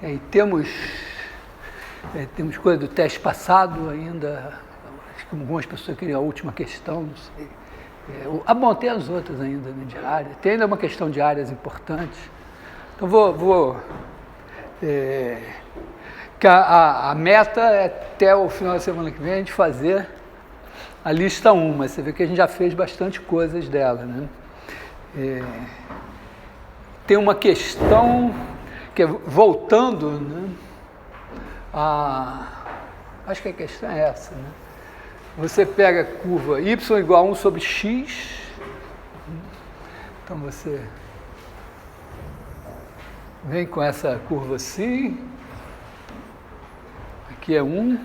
E temos coisa do teste passado ainda, acho que algumas pessoas queriam a última questão, não sei. Bom, tem as outras ainda, né, de área, tem ainda uma questão de áreas importantes. Então que a meta é até o final da semana que vem a gente fazer a lista 1, mas você vê que a gente já fez bastante coisas dela, né? Tem uma questão que é voltando, né? Acho que a questão é essa, né? Você pega a curva y igual a 1 sobre x, então você vem com essa curva assim, aqui é 1,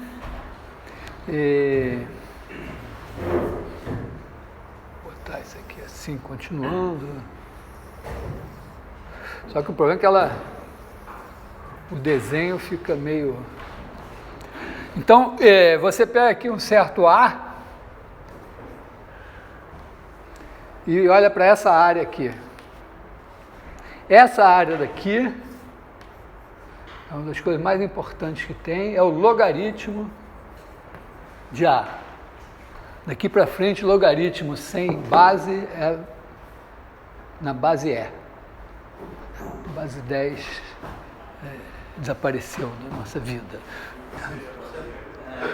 vou botar isso aqui assim, continuando, só que o problema é que o desenho fica meio... Então, você pega aqui um certo A e olha para essa área aqui. Essa área daqui é uma das coisas mais importantes que tem, é o logaritmo de A. Daqui para frente, logaritmo sem base é na base E. Base 10 desapareceu da nossa vida.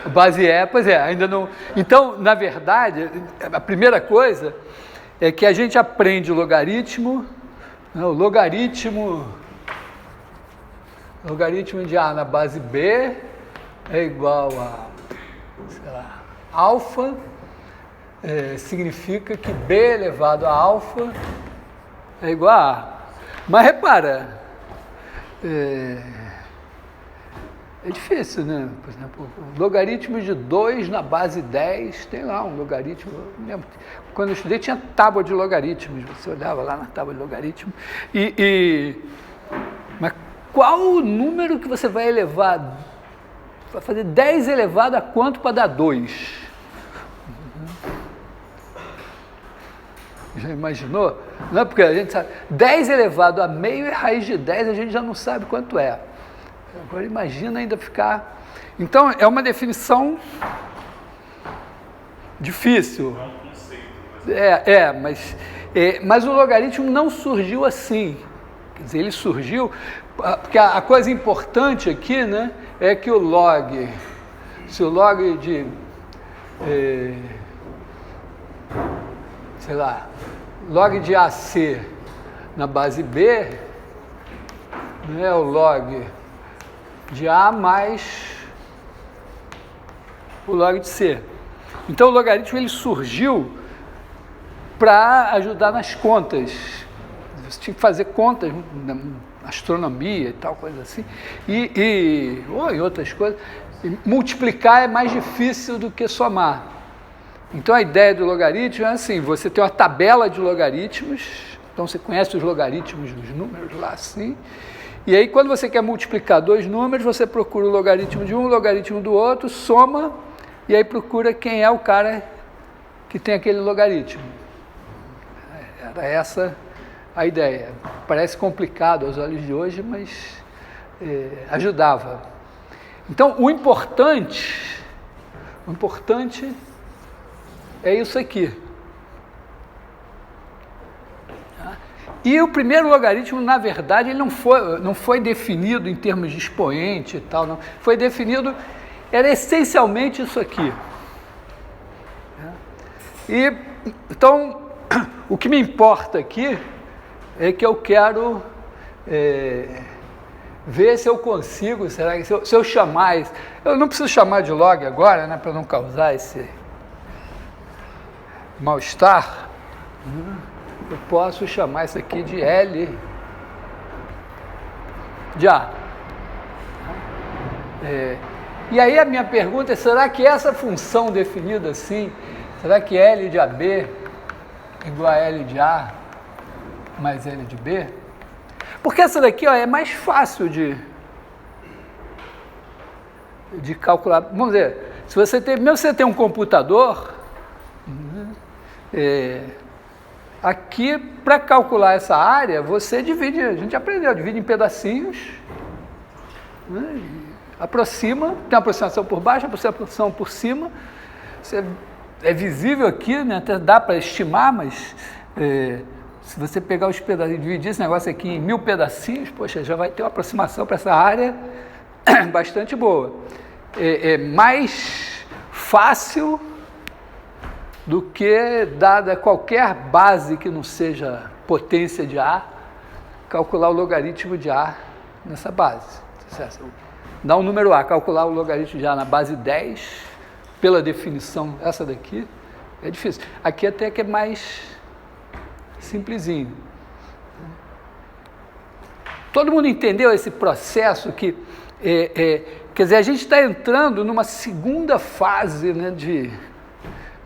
A base E, pois é, ainda não... Então, na verdade, a primeira coisa é que a gente aprende o logaritmo, né, o logaritmo de A na base B é igual a, sei lá, alfa, significa que B elevado a alfa é igual a A. Mas repara, é difícil, né? Por exemplo, o logaritmo de 2 na base 10, tem lá um logaritmo. Quando eu estudei tinha tábua de logaritmos, você olhava lá na tábua de logaritmo. Mas qual o número que você vai elevar? Vai fazer 10 elevado a quanto para dar 2? Já imaginou? Não é porque a gente sabe. 10 elevado a meio é raiz de 10, a gente já não sabe quanto é. Agora imagina ainda ficar... Então, é uma definição difícil. É um conceito. Mas o logaritmo não surgiu assim. Quer dizer, ele surgiu... Porque a coisa importante aqui, né, é que o log... Se o log de... sei lá... Log de AC na base B... Não é o log... de A mais o log de C. Então, o logaritmo ele surgiu para ajudar nas contas. Você tinha que fazer contas na astronomia e tal, coisa assim, ou em outras coisas. E multiplicar é mais difícil do que somar. Então, a ideia do logaritmo é assim, você tem uma tabela de logaritmos, então você conhece os logaritmos dos números lá assim, e aí, quando você quer multiplicar dois números, você procura o logaritmo de um, o logaritmo do outro, soma, e aí procura quem é o cara que tem aquele logaritmo. Era essa a ideia. Parece complicado aos olhos de hoje, mas ajudava. Então, o importante é isso aqui. E o primeiro logaritmo, na verdade, ele não foi definido em termos de expoente e tal, não. Foi definido, era essencialmente isso aqui. E, então, o que me importa aqui é que eu quero ver se eu consigo, será que se eu chamar isso, eu não preciso chamar de log agora, né, para não causar esse mal-estar, eu posso chamar isso aqui de L de A. E aí a minha pergunta é, será que essa função definida assim, será que L de AB é igual a L de A mais L de B? Porque essa daqui, ó, é mais fácil de calcular. Vamos dizer, se você tem, mesmo se você tem um computador, aqui, para calcular essa área, você divide, a gente aprendeu, divide em pedacinhos, né? Aproxima, tem uma aproximação por baixo, aproximação por cima. É visível aqui, né? Até dá para estimar, mas se você pegar os pedacinhos e dividir esse negócio aqui em 1000 pedacinhos, poxa, já vai ter uma aproximação para essa área bastante boa. É mais fácil do que, dada qualquer base que não seja potência de A, calcular o logaritmo de A nessa base. Dá um número A, calcular o logaritmo de A na base 10, pela definição, essa daqui, é difícil. Aqui até que é mais simplesinho. Todo mundo entendeu esse processo que, quer dizer, a gente está entrando numa segunda fase, né, de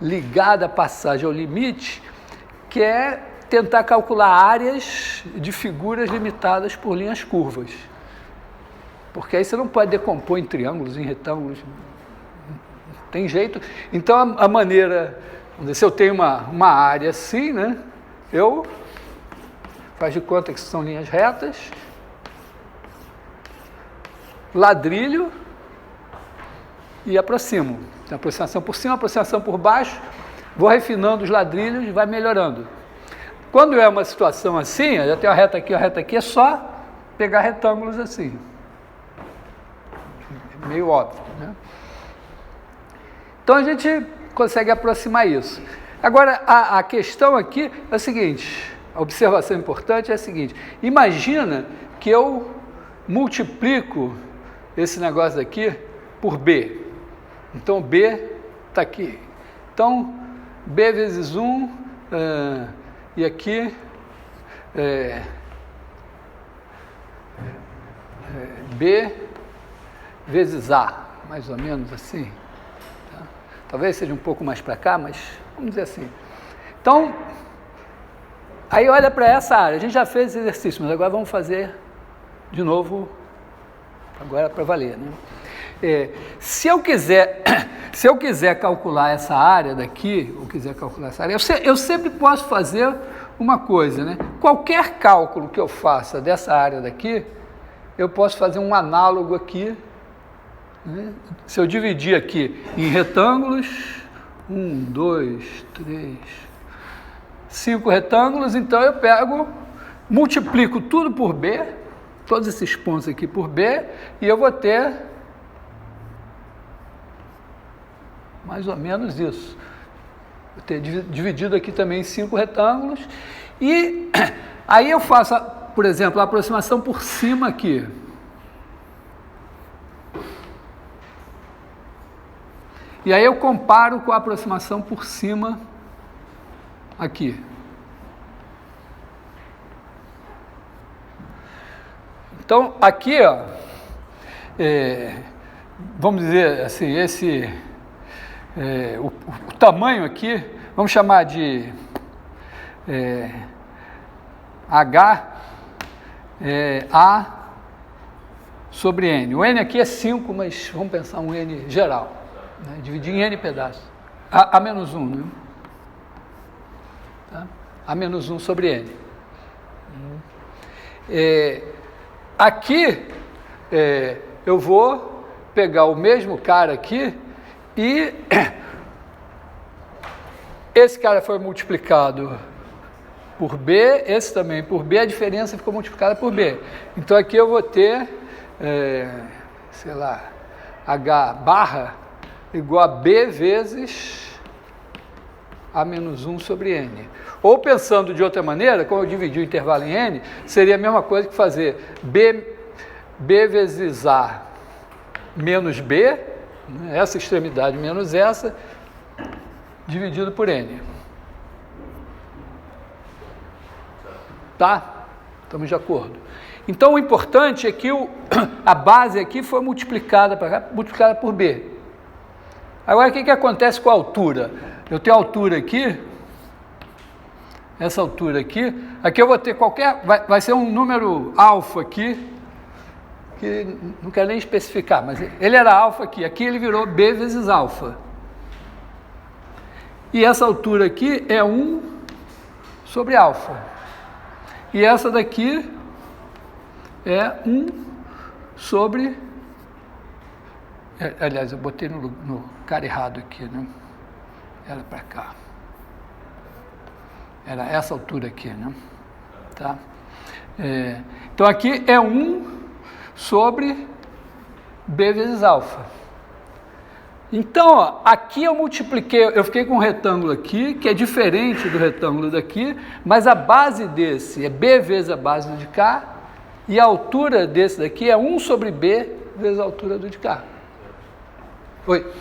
ligada à passagem ao limite, que é tentar calcular áreas de figuras limitadas por linhas curvas. Porque aí você não pode decompor em triângulos, em retângulos, não tem jeito. Então a maneira, vamos dizer, se eu tenho uma área assim, né, eu faz de conta que são linhas retas, ladrilho e aproximo. Tem aproximação por cima, aproximação por baixo, vou refinando os ladrilhos e vai melhorando. Quando é uma situação assim, já tem uma reta aqui, é só pegar retângulos assim. Meio óbvio, né? Então a gente consegue aproximar isso. Agora, a questão aqui é a seguinte, a observação importante é a seguinte: imagina que eu multiplico esse negócio aqui por B. Então B está aqui. Então B vezes 1, e aqui B vezes A, mais ou menos assim. Tá? Talvez seja um pouco mais para cá, mas vamos dizer assim. Então, aí olha para essa área. A gente já fez esse exercício, mas agora vamos fazer de novo, agora para valer, né? Se eu quiser calcular essa área daqui, eu sempre posso fazer uma coisa, né? Qualquer cálculo que eu faça dessa área daqui, eu posso fazer um análogo aqui, né? Se eu dividir aqui em retângulos, 1, 2, 3, 5 retângulos, então eu multiplico tudo por B, todos esses pontos aqui por B, e eu vou ter mais ou menos isso. Vou ter dividido aqui também em 5 retângulos, e aí eu faço, por exemplo, a aproximação por cima aqui. E aí eu comparo com a aproximação por cima aqui. Então, aqui, ó, vamos dizer assim, o tamanho aqui, vamos chamar de H A sobre N. O N aqui é 5, mas vamos pensar um N geral, né? Dividir em N pedaços. A menos 1, né? Tá? A menos 1 sobre N. Aqui, eu vou pegar o mesmo cara aqui e esse cara foi multiplicado por B, esse também por B, a diferença ficou multiplicada por B. Então aqui eu vou ter, sei lá, H barra igual a B vezes A menos 1 sobre N. Ou pensando de outra maneira, como eu dividi o intervalo em N, seria a mesma coisa que fazer B vezes A menos B, essa extremidade menos essa, dividido por N. Tá? Estamos de acordo. Então, o importante é que a base aqui foi multiplicada para cá, multiplicada por B. Agora, o que acontece com a altura? Eu tenho a altura aqui, essa altura aqui eu vou ter vai ser um número alfa aqui, que não quero nem especificar, mas ele era alfa aqui ele virou B vezes alfa. E essa altura aqui é 1 sobre alfa. E essa daqui é 1 sobre... Aliás, eu botei no cara errado aqui, né? Era para cá. Era essa altura aqui, né? Tá? Então aqui é 1 sobre B vezes alfa. Então, ó, aqui eu multipliquei, eu fiquei com um retângulo aqui, que é diferente do retângulo daqui, mas a base desse é B vezes a base do de cá, e a altura desse daqui é 1 sobre B vezes a altura do de cá. Oi?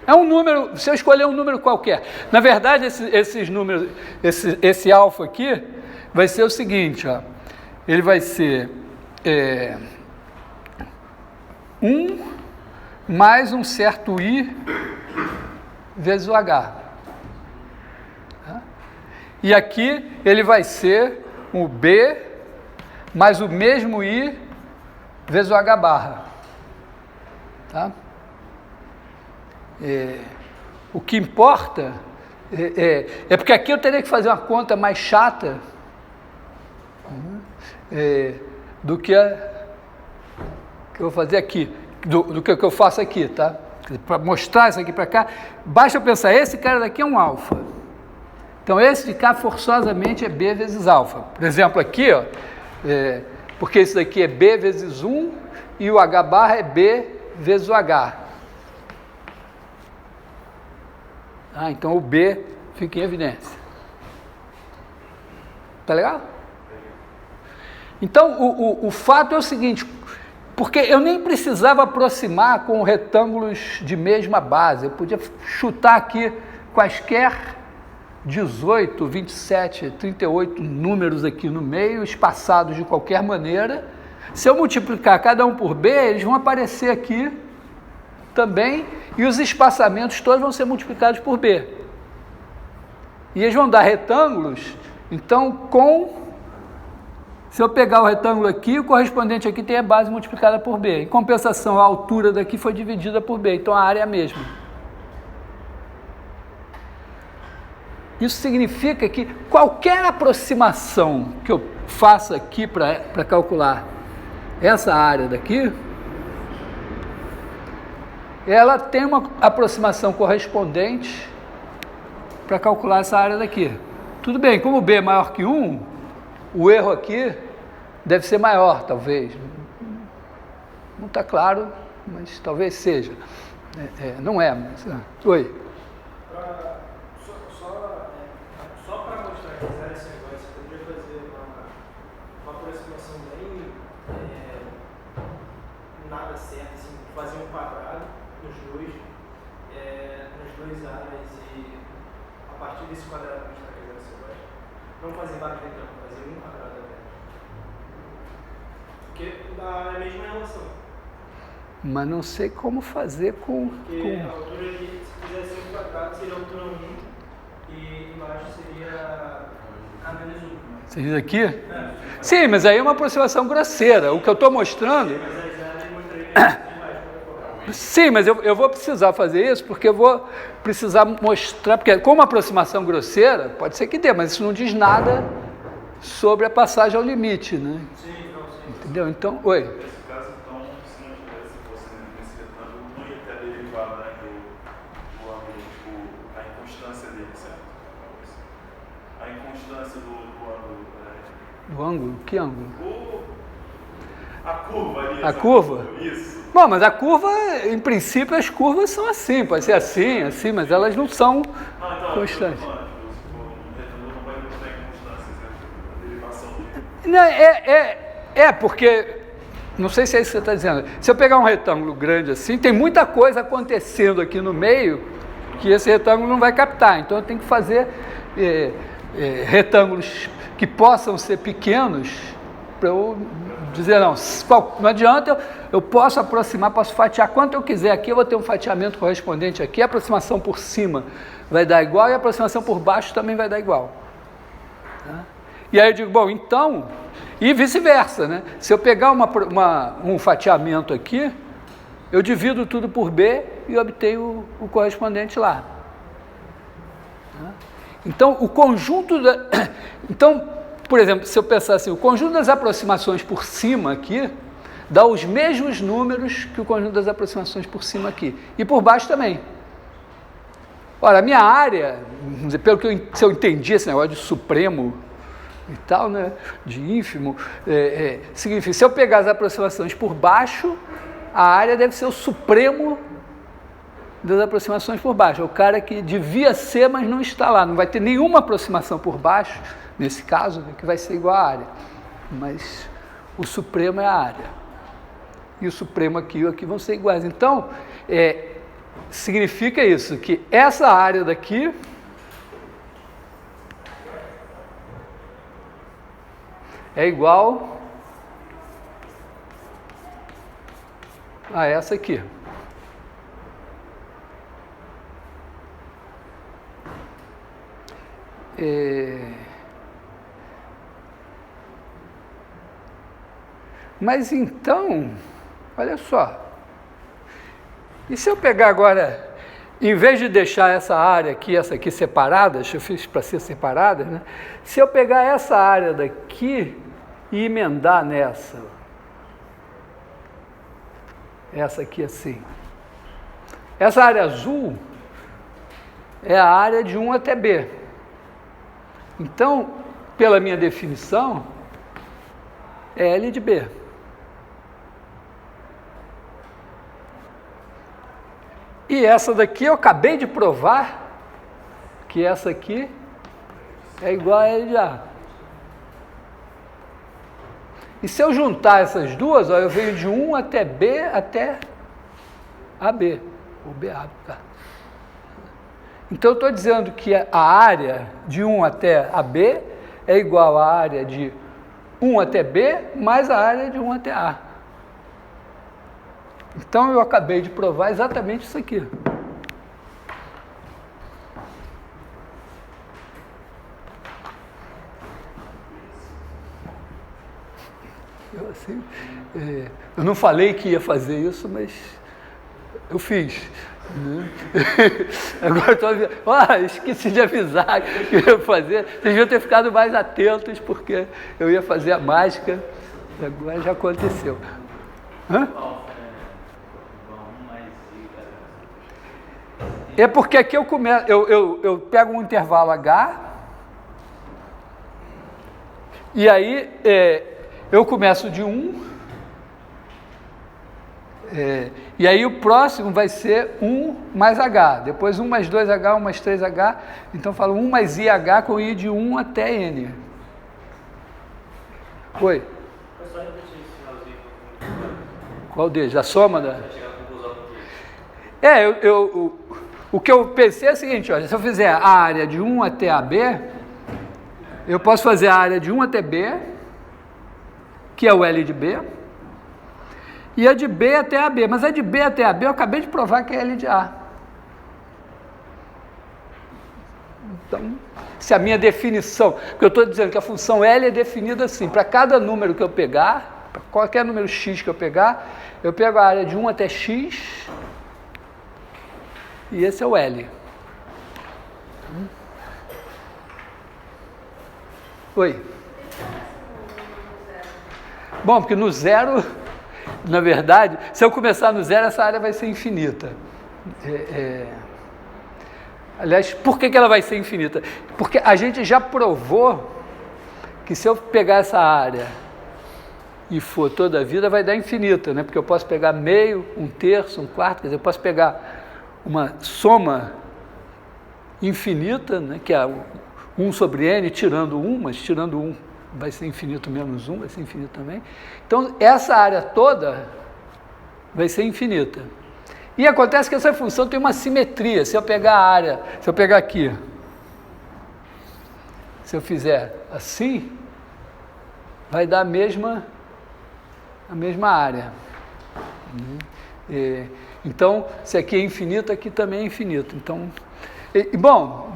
É um número, se eu escolher um número qualquer. Na verdade, esses números, esse alfa aqui, vai ser o seguinte, ó. Ele vai ser 1 mais um certo I vezes o H. Tá? E aqui ele vai ser o B mais o mesmo I vezes o H barra. Tá? O que importa é porque aqui eu teria que fazer uma conta mais chata do que eu vou fazer aqui, do que eu faço aqui, tá? Para mostrar isso aqui para cá, basta eu pensar, esse cara daqui é um alfa. Então esse de cá forçosamente é B vezes alfa. Por exemplo, aqui, ó, porque esse daqui é B vezes 1 e o H barra é B vezes o H. Então o B fica em evidência. Tá legal? Então o fato é o seguinte, porque eu nem precisava aproximar com retângulos de mesma base, eu podia chutar aqui quaisquer 18, 27, 38 números aqui no meio, espaçados de qualquer maneira. Se eu multiplicar cada um por B, eles vão aparecer aqui também, e os espaçamentos todos vão ser multiplicados por B. E eles vão dar retângulos, então se eu pegar o retângulo aqui, o correspondente aqui tem a base multiplicada por B. Em compensação, a altura daqui foi dividida por B, então a área é a mesma. Isso significa que qualquer aproximação que eu faça aqui para calcular essa área daqui, ela tem uma aproximação correspondente para calcular essa área daqui. Tudo bem, como B é maior que 1, o erro aqui deve ser maior, talvez. Não está claro, mas talvez seja. Não é, mas... Oi? Só para mostrar que fizeram esse negócio, você poderia fazer uma aproximação bem nada certa, assim, fazer um quadrado nos dois áreas e a partir desse quadrado que a gente está fazendo esse negócio, não fazer vários retângulos, fazer um quadrado apenas. Porque dá a mesma relação. Mas não sei como fazer com... Porque a altura aqui, se fizesse um quadrado, seria a altura 1 e embaixo seria a menos 1. Você diz aqui? Sim, mas aí é uma aproximação grosseira. O que eu estou mostrando... Sim, mas eu vou precisar fazer isso porque eu vou precisar mostrar, porque como aproximação grosseira, pode ser que dê, mas isso não diz nada sobre a passagem ao limite, né? Sim, não, sim. Entendeu? Então, oi. Nesse caso, então, se não tivesse fosse nesse retângulo, não ia ter a derivada, né, do ângulo, tipo, a inconstância dele, certo? A inconstância do ângulo. Do ângulo? Que ângulo? A curva ali. A curva? Isso. Bom, mas a curva, em princípio, as curvas são assim, pode ser assim, assim, mas elas não são constantes. O retângulo não vai ter inconstância, certo? A derivação dele. Não, porque, não sei se é isso que você está dizendo, se eu pegar um retângulo grande assim, tem muita coisa acontecendo aqui no meio que esse retângulo não vai captar, então eu tenho que fazer retângulos que possam ser pequenos para eu dizer, não adianta, eu posso aproximar, posso fatiar quanto eu quiser aqui, eu vou ter um fatiamento correspondente aqui, a aproximação por cima vai dar igual e a aproximação por baixo também vai dar igual. Tá? E aí eu digo, bom, então, e vice-versa, né? Se eu pegar um fatiamento aqui, eu divido tudo por B e obtenho o correspondente lá. Tá? Então, o conjunto Então, por exemplo, se eu pensar assim, o conjunto das aproximações por cima aqui dá os mesmos números que o conjunto das aproximações por cima aqui. E por baixo também. Ora, a minha área, vamos dizer, pelo que se eu entendi esse negócio de supremo e tal, né, de ínfimo, significa, se eu pegar as aproximações por baixo, a área deve ser o supremo das aproximações por baixo. É o cara que devia ser, mas não está lá. Não vai ter nenhuma aproximação por baixo, nesse caso, né, que vai ser igual à área. Mas o supremo é a área. E o supremo aqui e aqui vão ser iguais. Então, significa isso, que essa área daqui é igual a essa aqui. Mas então, olha só, e se eu pegar agora, em vez de deixar essa área aqui e essa aqui separadas, eu fiz para ser separadas, né? Se eu pegar essa área daqui e emendar nessa, essa aqui assim, essa área azul é a área de 1 até B. Então, pela minha definição, é L de B. E essa daqui eu acabei de provar que essa aqui é igual a L de A. E se eu juntar essas duas, ó, eu venho de 1 até B até AB, ou BA. Tá? Então, eu estou dizendo que a área de 1 até AB é igual à área de 1 até B mais a área de 1 até A. Então, eu acabei de provar exatamente isso aqui. Eu não falei que ia fazer isso, mas eu fiz. Né? Agora estou avisando. Esqueci de avisar que eu ia fazer. Vocês deviam ter ficado mais atentos, porque eu ia fazer a mágica. Agora já aconteceu. Hã? É porque aqui eu começo, eu pego um intervalo H, e aí eu começo de 1, e aí o próximo vai ser 1 mais H, depois 1 mais 2H, 1 mais 3H, então eu falo 1 mais IH com I de 1 até N. Oi? Qual deles? A soma da... O que eu pensei é o seguinte, olha, se eu fizer a área de 1 até AB, eu posso fazer a área de 1 até B, que é o L de B, e a de B até AB, mas a de B até AB eu acabei de provar que é L de A. Então, se a minha definição, porque eu estou dizendo que a função L é definida assim, para cada número que eu pegar, para qualquer número x que eu pegar, eu pego a área de 1 até x, e esse é o L. Oi. Bom, porque no zero, na verdade, se eu começar no zero, essa área vai ser infinita. Aliás, por que ela vai ser infinita? Porque a gente já provou que se eu pegar essa área e for toda a vida, vai dar infinita, né? Porque eu posso pegar meio, 1/3, 1/4, quer dizer, eu posso pegar uma soma infinita, né, que é 1 sobre n, tirando 1, mas tirando 1 vai ser infinito menos 1, vai ser infinito também. Então, essa área toda vai ser infinita. E acontece que essa função tem uma simetria. Se eu pegar a área, se eu pegar aqui, se eu fizer assim, vai dar a mesma área. Então, se aqui é infinito, aqui também é infinito. Então, bom,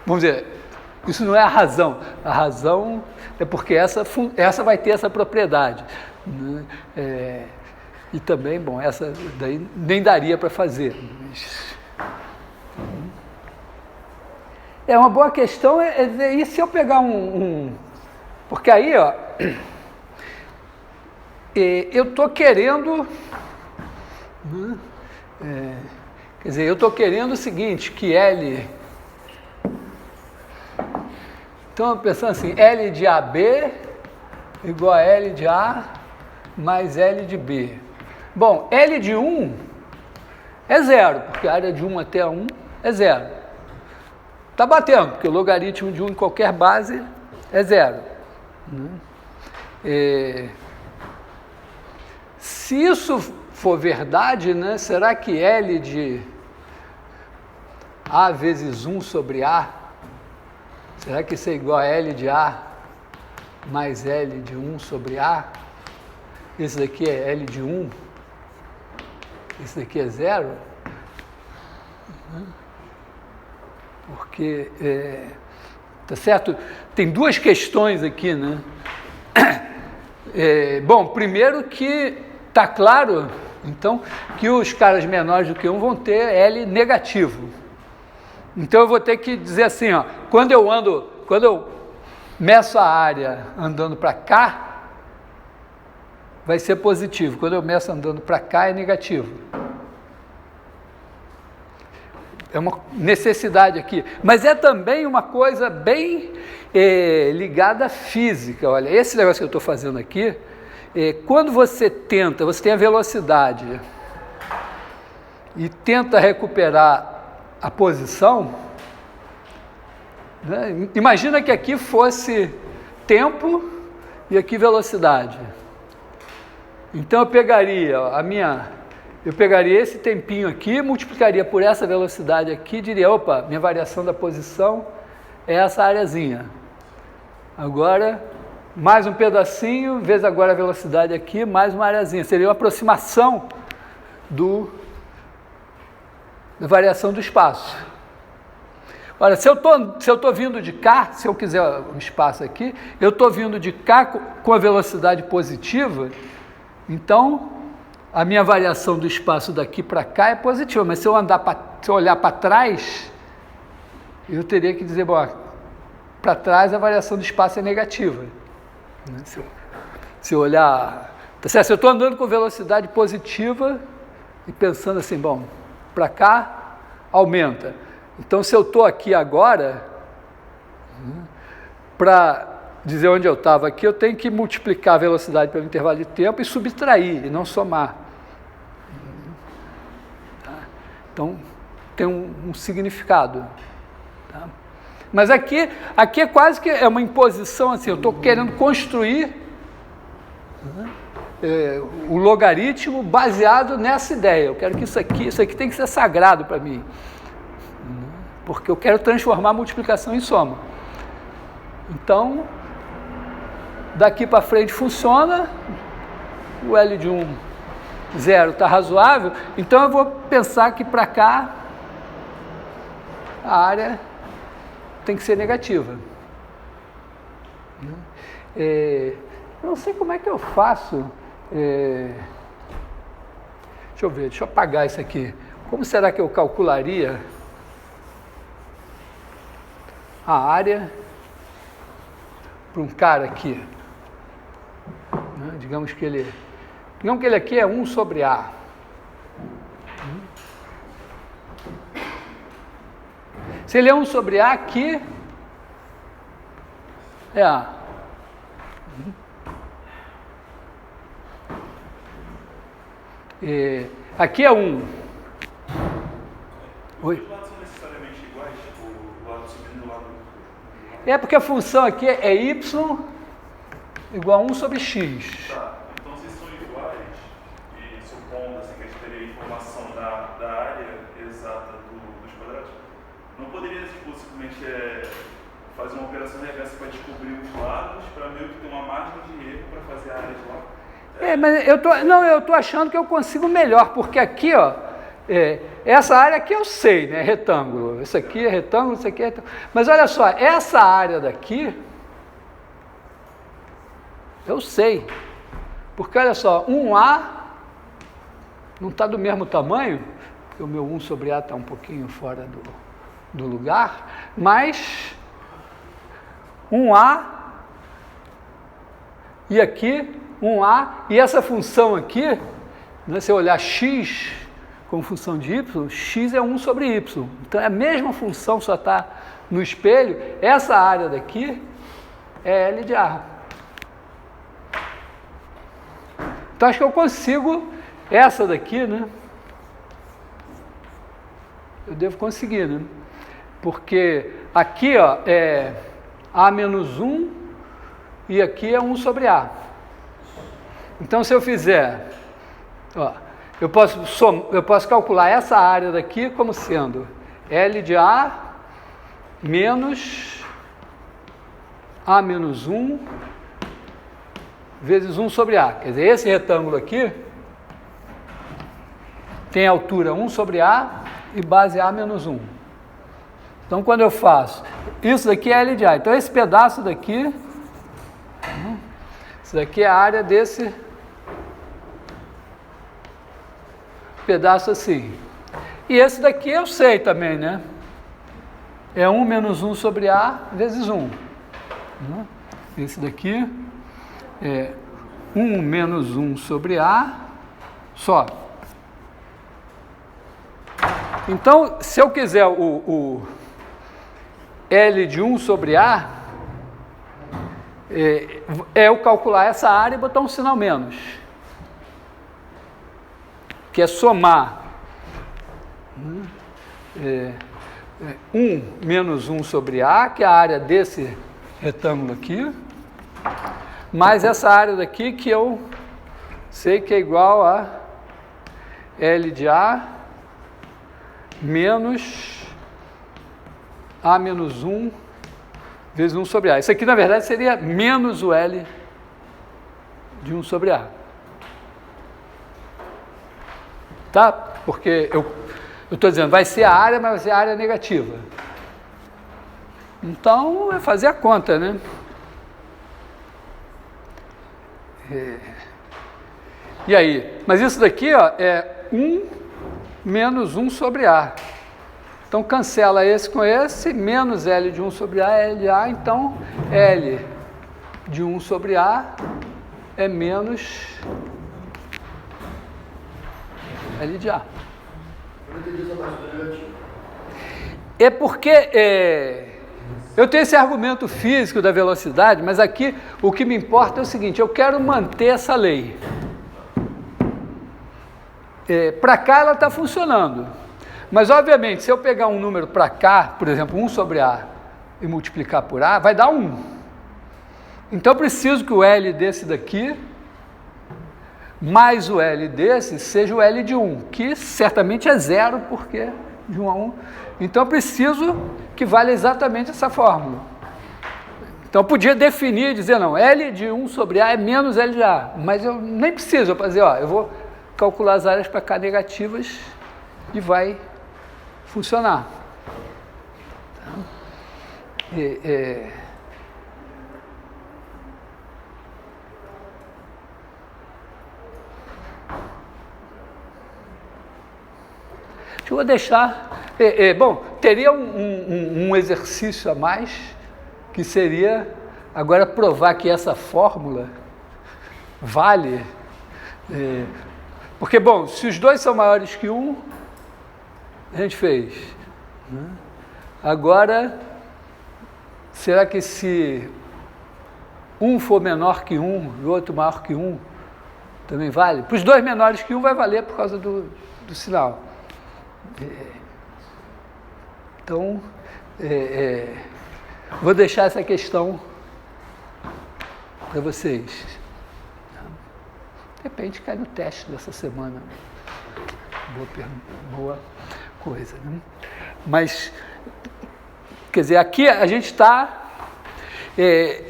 vamos dizer, isso não é a razão. A razão é porque essa vai ter essa propriedade. Né? E também, bom, essa daí nem daria para fazer. É uma boa questão, e se eu pegar porque aí, ó, eu estou querendo, quer dizer, eu estou querendo o seguinte, que L, então pensando assim, L de AB igual a L de A mais L de B. Bom, L de 1 é zero, porque a área de 1 até 1 é zero. Está batendo, porque o logaritmo de 1 em qualquer base é zero. Se isso for verdade, né, será que L de A vezes 1 sobre A, será que isso é igual a L de A mais L de 1 sobre A? Esse daqui é L de 1, esse daqui é zero? Porque, tá certo? Tem duas questões aqui, né? Bom, primeiro que está claro, então, que os caras menores do que 1 vão ter L negativo. Então eu vou ter que dizer assim, ó, quando eu meço a área andando para cá, vai ser positivo. Quando eu meço andando para cá, é negativo. É uma necessidade aqui. Mas é também uma coisa bem ligada à física. Olha, esse negócio que eu estou fazendo aqui, quando você tem a velocidade e tenta recuperar a posição, né? Imagina que aqui fosse tempo e aqui velocidade. Então eu pegaria esse tempinho aqui, multiplicaria por essa velocidade aqui, diria, opa, minha variação da posição é essa areazinha. Agora, mais um pedacinho, vezes agora a velocidade aqui, mais uma areazinha. Seria uma aproximação da variação do espaço. Olha, se eu estou vindo de cá, se eu quiser um espaço aqui, eu estou vindo de cá com a velocidade positiva, então a minha variação do espaço daqui para cá é positiva, mas se eu olhar para trás, eu teria que dizer, bom, para trás a variação do espaço é negativa. Se eu olhar, tá certo? Se eu estou andando com velocidade positiva e pensando assim, bom, para cá aumenta. Então, se eu estou aqui agora, para dizer onde eu estava aqui, eu tenho que multiplicar a velocidade pelo intervalo de tempo e subtrair, e não somar. Tá? Então, tem um significado. Tá? Mas aqui é quase que uma imposição, assim, eu estou querendo construir o logaritmo baseado nessa ideia. Eu quero que isso aqui tem que ser sagrado para mim. Porque eu quero transformar a multiplicação em soma. Então, daqui para frente funciona, o L de 1, 0 está razoável, então eu vou pensar que para cá a área tem que ser negativa. Eu não sei como é que eu faço. Deixa eu apagar isso aqui. Como será que eu calcularia a área para um cara aqui? Digamos que ele aqui é 1 sobre A. Se ele é 1 sobre A, aqui é A. Aqui é 1. Oi? Os lados são necessariamente iguais, tipo, o lado subindo do lado. É porque a função aqui é y igual a 1 sobre x. Tá, então se são iguais, e supondo assim, que a gente teria informação da área exata dos quadrados, não poderia tipo, simplesmente fazer uma operação reversa para descobrir os lados, para meio que ter uma margem de erro para fazer a área de lá? Mas eu estou achando que eu consigo melhor, porque aqui, ó, essa área aqui eu sei, né, retângulo. Isso aqui é retângulo, isso aqui é retângulo. Mas olha só, essa área daqui, eu sei. Porque olha só, 1A não está do mesmo tamanho, porque o meu 1 sobre A está um pouquinho fora do lugar, mais 1A, e aqui 1A, e essa função aqui, né, se eu olhar x como função de y, x é 1 sobre y. Então é a mesma função, só está no espelho. Essa área daqui é L de A. Então acho que eu consigo essa daqui, né? Eu devo conseguir, né? Porque aqui, ó, é A menos 1 e aqui é 1 sobre A. Então se eu fizer, ó, eu posso calcular essa área daqui como sendo L de A menos A menos 1 vezes 1 sobre A. Quer dizer, esse retângulo aqui tem altura 1 sobre A e base A menos 1. Então, quando eu faço, isso daqui é L de A. Então, esse pedaço daqui, isso daqui é a área desse pedaço assim. E esse daqui eu sei também, né? É 1 menos 1 sobre A vezes 1. Esse daqui é 1 menos 1 sobre A só. Então, se eu quiser o L de 1 sobre A, é eu calcular essa área e botar um sinal menos, que é somar 1 menos 1 sobre A, que é a área desse retângulo aqui, mais essa área daqui que eu sei que é igual a L de A menos A menos 1 vezes 1 sobre A. Isso aqui, na verdade, seria menos o L de 1 sobre A. Tá? Porque eu estou dizendo, vai ser a área, mas vai ser a área negativa. Então, é fazer a conta, né? E aí? Mas isso daqui, ó, é 1 menos 1 sobre A. Então, cancela esse com esse, menos L de 1 sobre A é L de A, então L de 1 sobre A é menos L de A. É porque eu tenho esse argumento físico da velocidade, mas aqui o que me importa é o seguinte, eu quero manter essa lei. Para cá ela está funcionando, mas obviamente se eu pegar um número para cá, por exemplo 1 sobre A, e multiplicar por A, vai dar 1. Então eu preciso que o L desse daqui, mais o L desse, seja o L de 1, que certamente é 0, porque de 1 a 1. Então eu preciso que valha exatamente essa fórmula. Então eu podia definir e dizer, não, L de 1 sobre A é menos L de A, mas eu nem preciso fazer, ó, eu vou calcular as áreas para cá negativas e vai funcionar. Eu vou deixar... bom, teria um exercício a mais, que seria agora provar que essa fórmula vale... porque, bom, se os dois são maiores que 1, a gente fez. Né? Agora, será que se um for menor que 1 e o outro maior que 1, também vale? Para os dois menores que 1 vai valer por causa do sinal. Então, vou deixar essa questão para vocês. De repente cai no teste dessa semana. Boa coisa, né? Mas, quer dizer, aqui a gente está...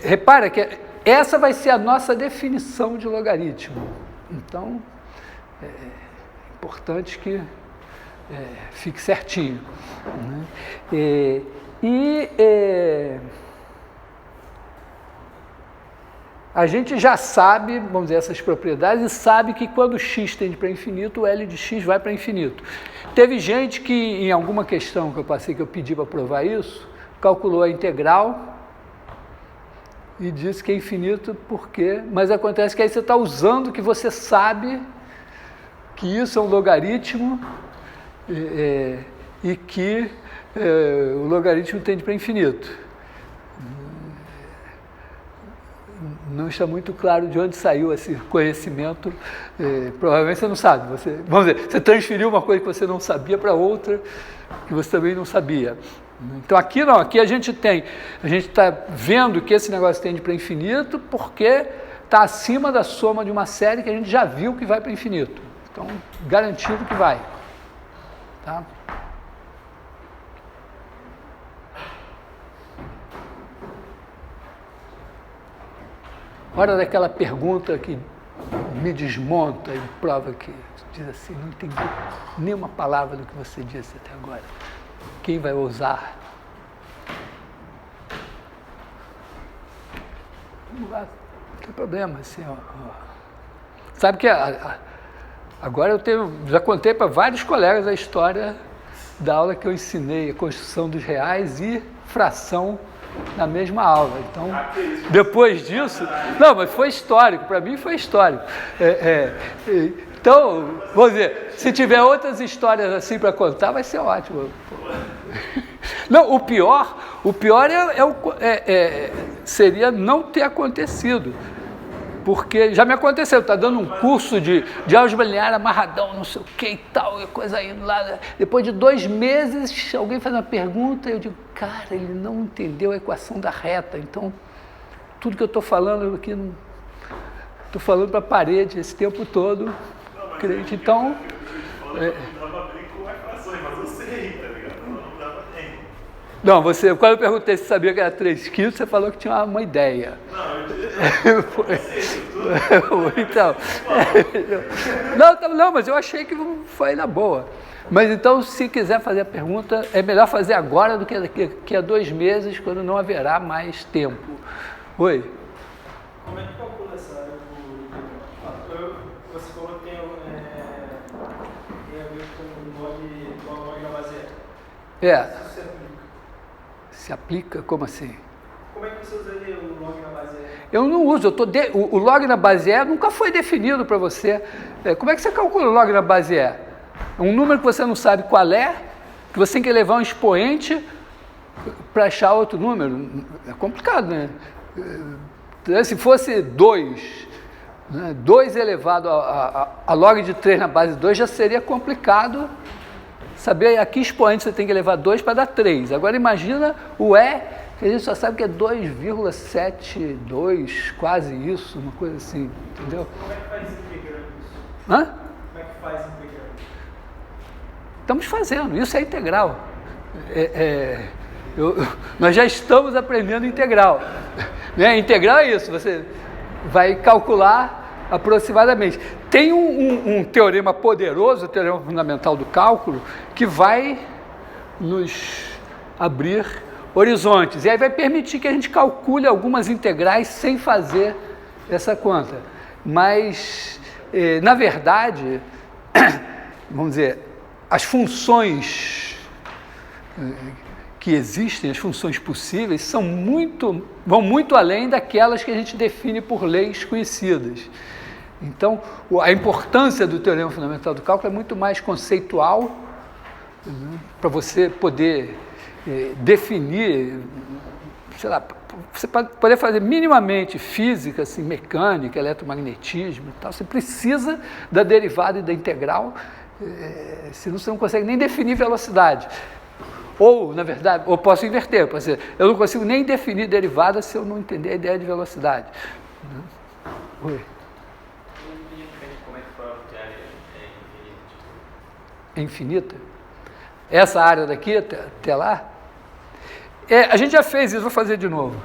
repara que essa vai ser a nossa definição de logaritmo. Então, é importante que fique certinho. Né? a gente já sabe, vamos dizer, essas propriedades, e sabe que quando x tende para infinito, o L de x vai para infinito. Teve gente que, em alguma questão que eu passei, que eu pedi para provar isso, calculou a integral e disse que é infinito porque... Mas acontece que aí você está usando que você sabe que isso é um logaritmo e que o logaritmo tende para infinito. Não está muito claro de onde saiu esse conhecimento, provavelmente você não sabe. Vamos dizer, você transferiu uma coisa que você não sabia para outra que você também não sabia. Então aqui não, aqui a gente está vendo que esse negócio tende para infinito porque está acima da soma de uma série que a gente já viu que vai para infinito. Então, garantido que vai. Tá? Hora daquela pergunta que me desmonta e prova que diz assim, não entendi nenhuma palavra do que você disse até agora. Quem vai ousar? Vamos lá, não tem problema. Assim, ó. Sabe que agora já contei para vários colegas a história da aula que eu ensinei, a construção dos reais e fração na mesma aula. Então, depois disso... Não, mas foi histórico, para mim foi histórico. Então, vamos dizer, se tiver outras histórias assim para contar, vai ser ótimo. Não, o pior seria não ter acontecido. Porque já me aconteceu, está dando um curso de álgebra linear amarradão, não sei o que e tal, e coisa indo lá. Depois de 2 meses, alguém faz uma pergunta e eu digo, cara, ele não entendeu a equação da reta, então tudo que eu estou falando aqui, estou falando para a parede esse tempo todo, crente. Então... Não, quando eu perguntei se sabia que era 3 quilos, você falou que tinha uma ideia. Então, não, mas eu achei que foi na boa. Mas então, se quiser fazer a pergunta, é melhor fazer agora do que daqui a 2 meses, quando não haverá mais tempo. Oi? Como é que calcula essa área do... Você falou que tem a ver com o log na base E. Se aplica? Como assim? Como é que você usaria o log na base E? Eu não uso, o log na base E nunca foi definido para você. Como é que você calcula o log na base E? É um número que você não sabe qual é, que você tem que levar um expoente para achar outro número. É complicado, né? Se fosse 2, né? 2 elevado a log de 3 na base 2 já seria complicado saber a que expoente você tem que levar 2 para dar 3. Agora imagina o E, que a gente só sabe que é 2,72, quase isso, uma coisa assim, entendeu? Como é que faz integrando isso? Hã? Como é que faz integrando? Estamos fazendo, isso é integral. Nós já estamos aprendendo integral. Né? Integral é isso, você vai calcular aproximadamente. Tem um teorema poderoso, o teorema fundamental do cálculo, que vai nos abrir horizontes. E aí vai permitir que a gente calcule algumas integrais sem fazer essa conta. Mas, na verdade, vamos dizer, as funções que existem, as funções possíveis, vão muito além daquelas que a gente define por leis conhecidas. Então, a importância do teorema fundamental do cálculo é muito mais conceitual, né, para você poder definir, sei lá, você poder fazer minimamente física, assim, mecânica, eletromagnetismo e tal, você precisa da derivada e da integral, senão você não consegue nem definir velocidade. Ou, na verdade, ou posso inverter, eu não consigo nem definir derivada se eu não entender a ideia de velocidade. Oi. É infinita? Essa área daqui até lá? A gente já fez isso, vou fazer de novo.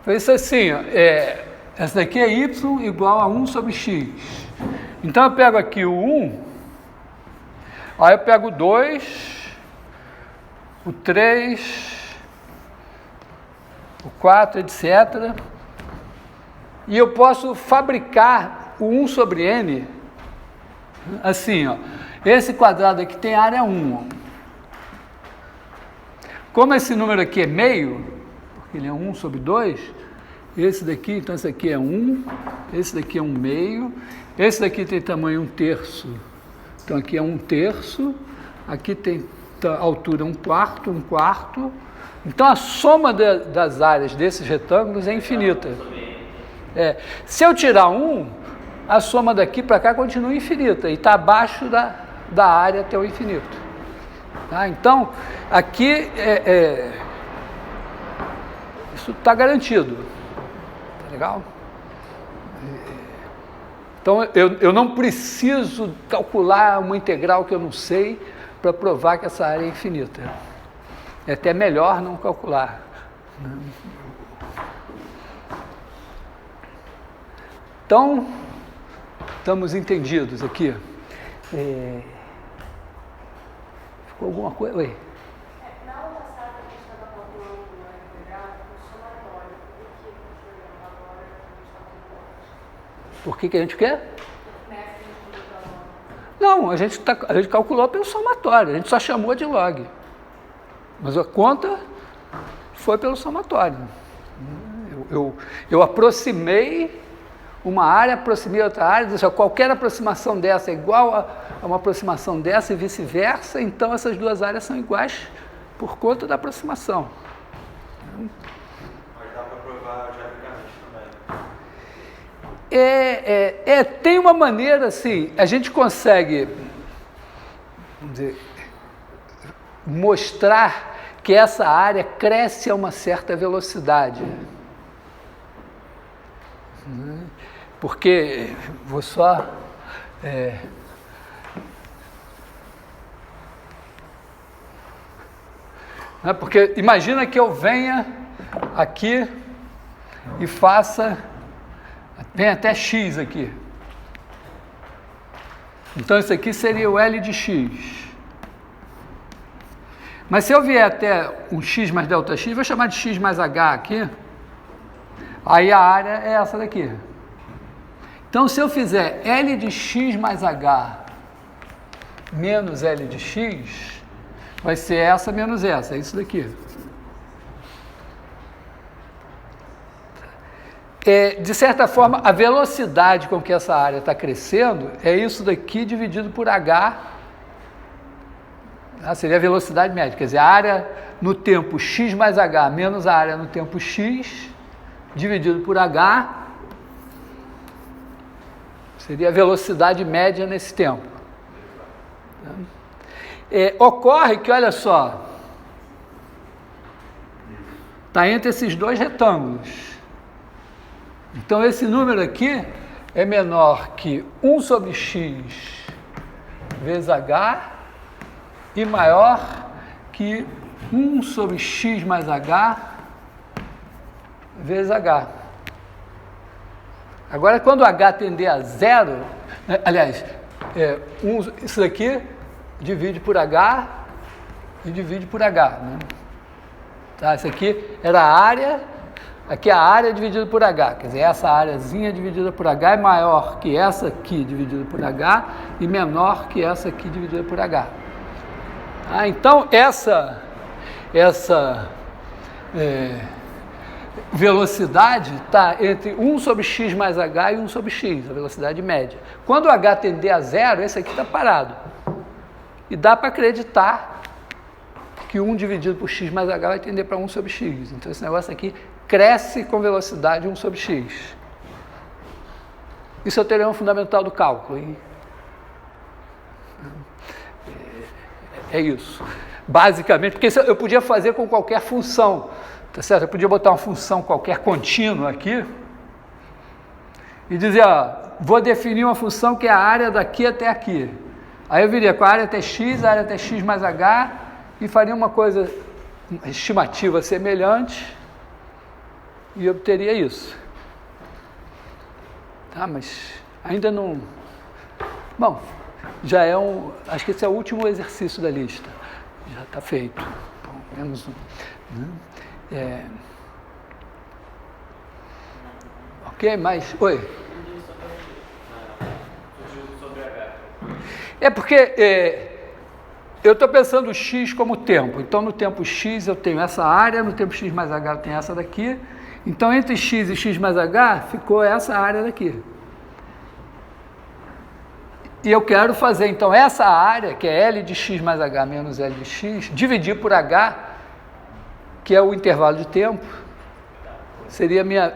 Então isso assim, ó, essa daqui é y igual a 1 sobre x. Então eu pego aqui o 1, aí eu pego o 2, o 3, o 4, etc. E eu posso fabricar o 1 sobre n, assim, ó. Esse quadrado aqui tem área 1. Ó. Como esse número aqui é meio, porque ele é 1 sobre 2, esse daqui, então esse aqui é 1, esse daqui é 1 meio, esse daqui tem tamanho 1/3, então aqui é 1/3, aqui tem altura 1/4, 1/4, então a soma das áreas desses retângulos é infinita. Se eu tirar 1, a soma daqui para cá continua infinita, e está abaixo da área até o infinito. Tá? Então, aqui, isso está garantido. Tá legal? Então, eu não preciso calcular uma integral que eu não sei para provar que essa área é infinita. É até melhor não calcular. Então, estamos entendidos aqui. Ficou alguma coisa? Oi? Na aula passada a gente estava calculando a integral no somatório. Por que o agora a gente está calculando? Por que a gente quer? Nessa a gente não calculou. Não, a gente calculou pelo somatório, a gente só chamou de log. Mas a conta foi pelo somatório. Eu aproximei uma área, aproximei outra área, disse, qualquer aproximação dessa é igual a uma aproximação dessa e vice-versa, então essas duas áreas são iguais por conta da aproximação. Mas dá para provar genericamente também. Tem uma maneira assim, a gente consegue, vamos dizer, mostrar que essa área cresce a uma certa velocidade. Porque, vou só... porque imagina que eu venha aqui e venha até x aqui. Então isso aqui seria o L de x. Mas se eu vier até um x mais ΔX, vou chamar de x mais h aqui, aí a área é essa daqui. Então, se eu fizer L de x mais h menos L de x, vai ser essa menos essa, é isso daqui. De certa forma, a velocidade com que essa área está crescendo é isso daqui dividido por h, seria a velocidade média, quer dizer, a área no tempo x mais h menos a área no tempo x, dividido por h, seria a velocidade média nesse tempo. Ocorre que, olha só, está entre esses dois retângulos. Então, esse número aqui é menor que 1 sobre x vezes h e maior que 1 sobre x mais h vezes h. Agora, quando h tender a zero, né, aliás, isso daqui divide por h e divide por h. Né? Tá, isso aqui era a área, aqui é a área dividida por h, quer dizer, essa áreazinha dividida por h é maior que essa aqui dividida por h e menor que essa aqui dividida por h. Então, essa velocidade está entre 1 sobre x mais h e 1 sobre x, a velocidade média. Quando o h tender a zero, esse aqui está parado. E dá para acreditar que 1 dividido por x mais h vai tender para 1 sobre x. Então, esse negócio aqui cresce com velocidade 1 sobre x. Isso é o teorema fundamental do cálculo, hein? É isso. Basicamente, porque isso eu podia fazer com qualquer função. Tá certo? Eu podia botar uma função qualquer contínua aqui e dizer, vou definir uma função que é a área daqui até aqui. Aí eu viria com a área até x, a área até x mais h e faria uma coisa, uma estimativa semelhante e obteria isso. Tá, mas ainda não... Bom, já é acho que esse é o último exercício da lista. Já está feito. Bom, menos um. Né? Ok, mas... Oi. É porque eu estou pensando o x como tempo. Então, no tempo x eu tenho essa área, no tempo x mais h eu tenho essa daqui. Então, entre x e x mais h, ficou essa área daqui. E eu quero fazer, então, essa área, que é L de x mais h menos L de x, dividir por h, que é o intervalo de tempo, seria a minha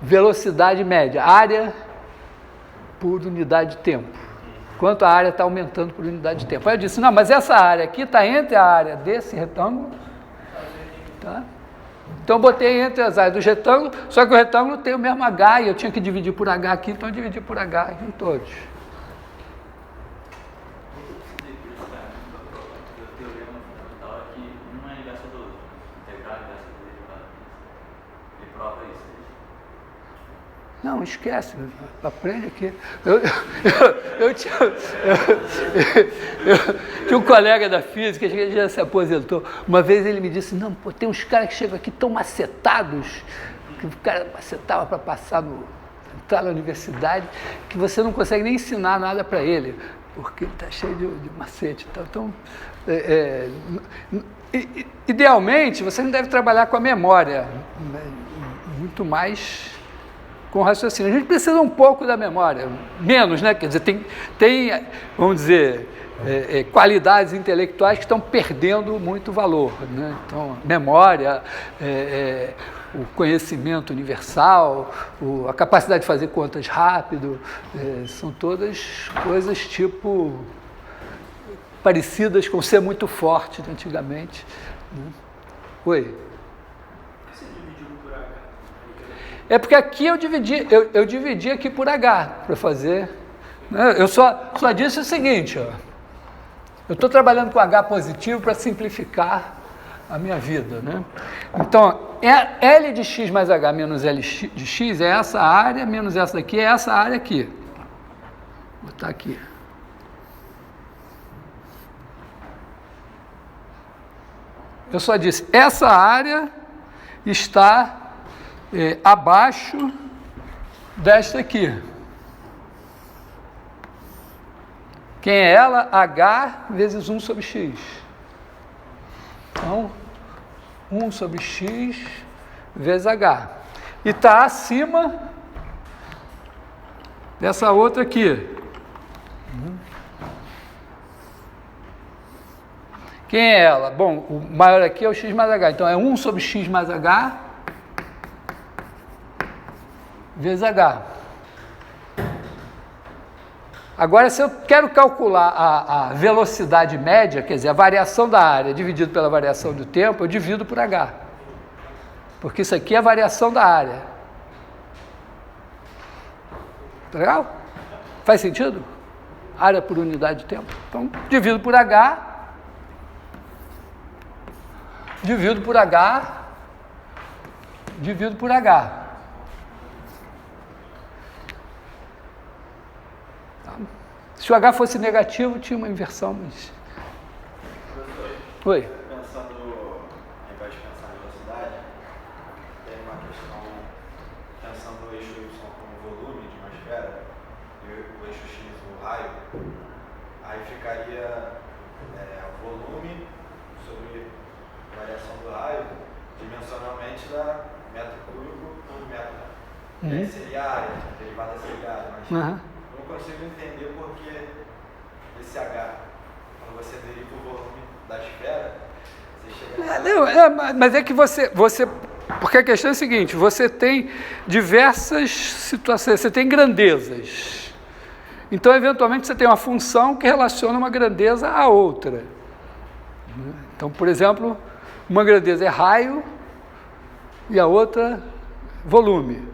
velocidade média, área por unidade de tempo. Quanto a área está aumentando por unidade de tempo. Aí eu disse, não, mas essa área aqui está entre a área desse retângulo, tá? Então eu botei entre as áreas do retângulo, só que o retângulo tem o mesmo h, e eu tinha que dividir por h aqui, então eu dividi por h em todos. Não, esquece, aprende aqui. Eu tinha um colega da física que já se aposentou. Uma vez ele me disse, não, pô, tem uns caras que chegam aqui tão macetados, que o cara macetava para entrar na universidade, que você não consegue nem ensinar nada para ele, porque ele está cheio de macete. Então, idealmente, você não deve trabalhar com a memória, muito mais com o raciocínio. A gente precisa um pouco da memória, menos, né? Quer dizer, tem vamos dizer, qualidades intelectuais que estão perdendo muito valor, né? Então, memória, o conhecimento universal, a capacidade de fazer contas rápido, são todas coisas tipo parecidas com ser muito forte antigamente, né? Oi? É porque aqui eu dividi aqui por H para fazer. Né? Eu só disse o seguinte, ó, eu estou trabalhando com H positivo para simplificar a minha vida. Né? Então, L de x mais H menos L de x é essa área, menos essa daqui é essa área aqui. Vou botar aqui. Eu só disse, essa área está abaixo desta aqui. Quem é ela? H vezes 1 sobre x. Então, 1 sobre x vezes H. E está acima dessa outra aqui. Quem é ela? Bom, o maior aqui é o x mais H. Então, é 1 sobre x mais H vezes H. Agora, se eu quero calcular a velocidade média, quer dizer, a variação da área dividido pela variação do tempo, eu divido por H. Porque isso aqui é a variação da área. Tá legal? Faz sentido? Área por unidade de tempo. Então, divido por H. Divido por H. Divido por H. Se o H fosse negativo, tinha uma inversão, mas... Oi? Pensando, ao invés de pensar em velocidade, tem uma questão, pensando o eixo Y como volume de uma esfera, e o eixo X o raio, aí ficaria volume sobre variação do raio, dimensionalmente da metro cúbico por metro. E aí seria a área, derivada seria a área, mas... Não consigo entender porque esse H, quando você deriva o volume da esfera, você chega... mas é que você... Porque a questão é a seguinte, você tem diversas situações, você tem grandezas. Então, eventualmente, você tem uma função que relaciona uma grandeza à outra. Então, por exemplo, uma grandeza é raio e a outra volume.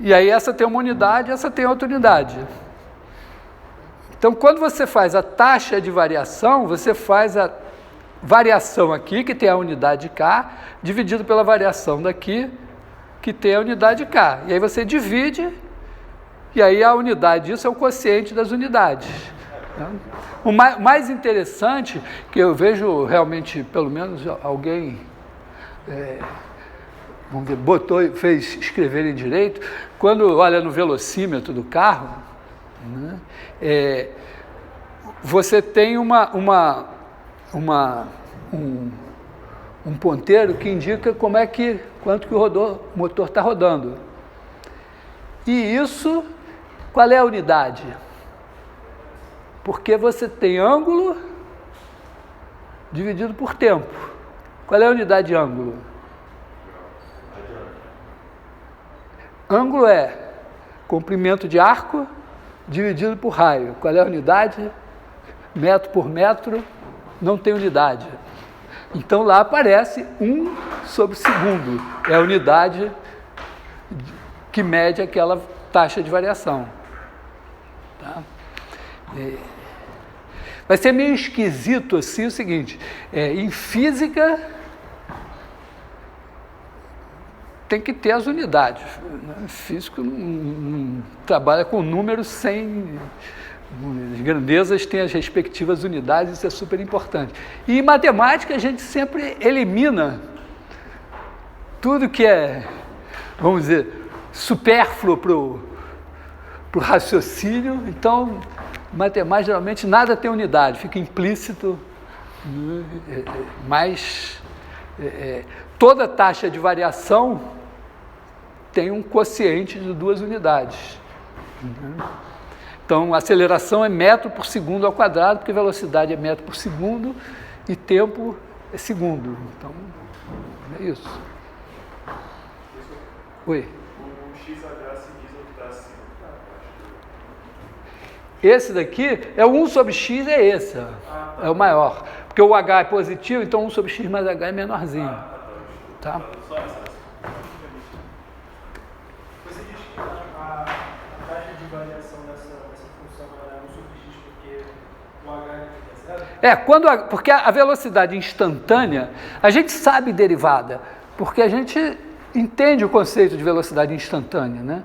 E aí essa tem uma unidade, essa tem outra unidade. Então, quando você faz a taxa de variação, você faz variação aqui, que tem a unidade K, dividido pela variação daqui, que tem a unidade K. E aí você divide, e aí a unidade disso é o quociente das unidades. O mais interessante, que eu vejo realmente, pelo menos alguém, vamos ver, fez escrever em direito, quando olha no velocímetro do carro, né, você tem um ponteiro que indica quanto que o motor está rodando. E isso, qual é a unidade? Porque você tem ângulo dividido por tempo. Qual é a unidade de ângulo? Ângulo é comprimento de arco dividido por raio. Qual é a unidade? Metro por metro, não tem unidade. Então lá aparece 1/segundo. É a unidade que mede aquela taxa de variação. Tá? Vai ser meio esquisito assim o seguinte, em física tem que ter as unidades, né? Físico não trabalha com números sem... As grandezas têm as respectivas unidades, isso é super importante. E em matemática a gente sempre elimina tudo que é, vamos dizer, supérfluo para o raciocínio. Então, matemática geralmente nada tem unidade, fica implícito, mas toda taxa de variação tem um quociente de 2 unidades. Então, a aceleração é metro por segundo ao quadrado, porque velocidade é metro por segundo e tempo é segundo. Então, é isso. Oi? O XH sinistro que está acima. Esse daqui é o 1/x, é esse, ó, é o maior. Porque o H é positivo, então 1/x mais H é menorzinho. Tá? Você diz que a taxa de variação dessa função é 1/x porque o H é zero? Porque a velocidade instantânea, a gente sabe derivada, porque a gente entende o conceito de velocidade instantânea, né?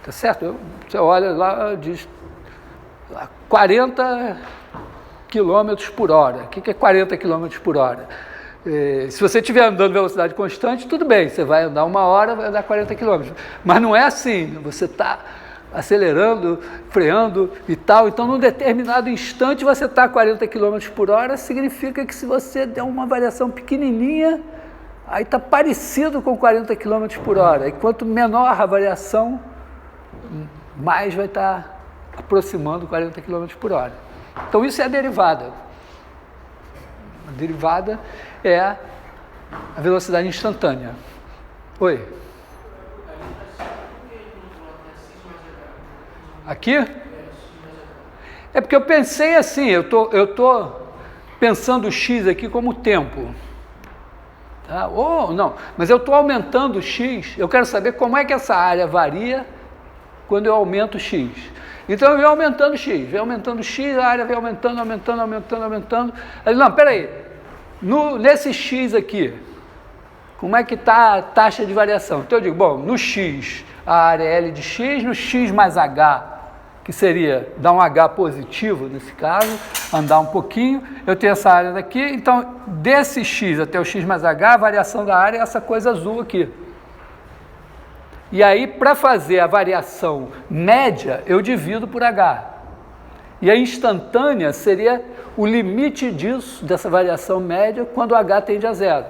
Tá certo? Você olha lá, diz 40 km por hora. O que é 40 km por hora? Se você estiver andando em velocidade constante, tudo bem, você vai andar 1 hora, vai andar 40 km. Mas não é assim, você está acelerando, freando e tal. Então, num determinado instante, você está a 40 km por hora, significa que se você der uma variação pequenininha, aí está parecido com 40 km por hora. E quanto menor a variação, mais vai estar aproximando 40 km por hora. Então, isso é a derivada. A derivada é a velocidade instantânea. Oi? Aqui? É porque eu pensei assim, eu tô pensando o x aqui como tempo. Tá? Ou não, mas eu estou aumentando o x, eu quero saber como é que essa área varia quando eu aumento o x. Então eu venho aumentando o x, a área vem aumentando. Aí, não, peraí, nesse x aqui, como é que está a taxa de variação? Então eu digo, bom, no x, a área é L de x, no x mais h, que seria dar um h positivo nesse caso, andar um pouquinho, eu tenho essa área daqui, então desse x até o x mais h, a variação da área é essa coisa azul aqui. E aí, para fazer a variação média, eu divido por h. E a instantânea seria o limite disso, dessa variação média, quando o h tende a zero.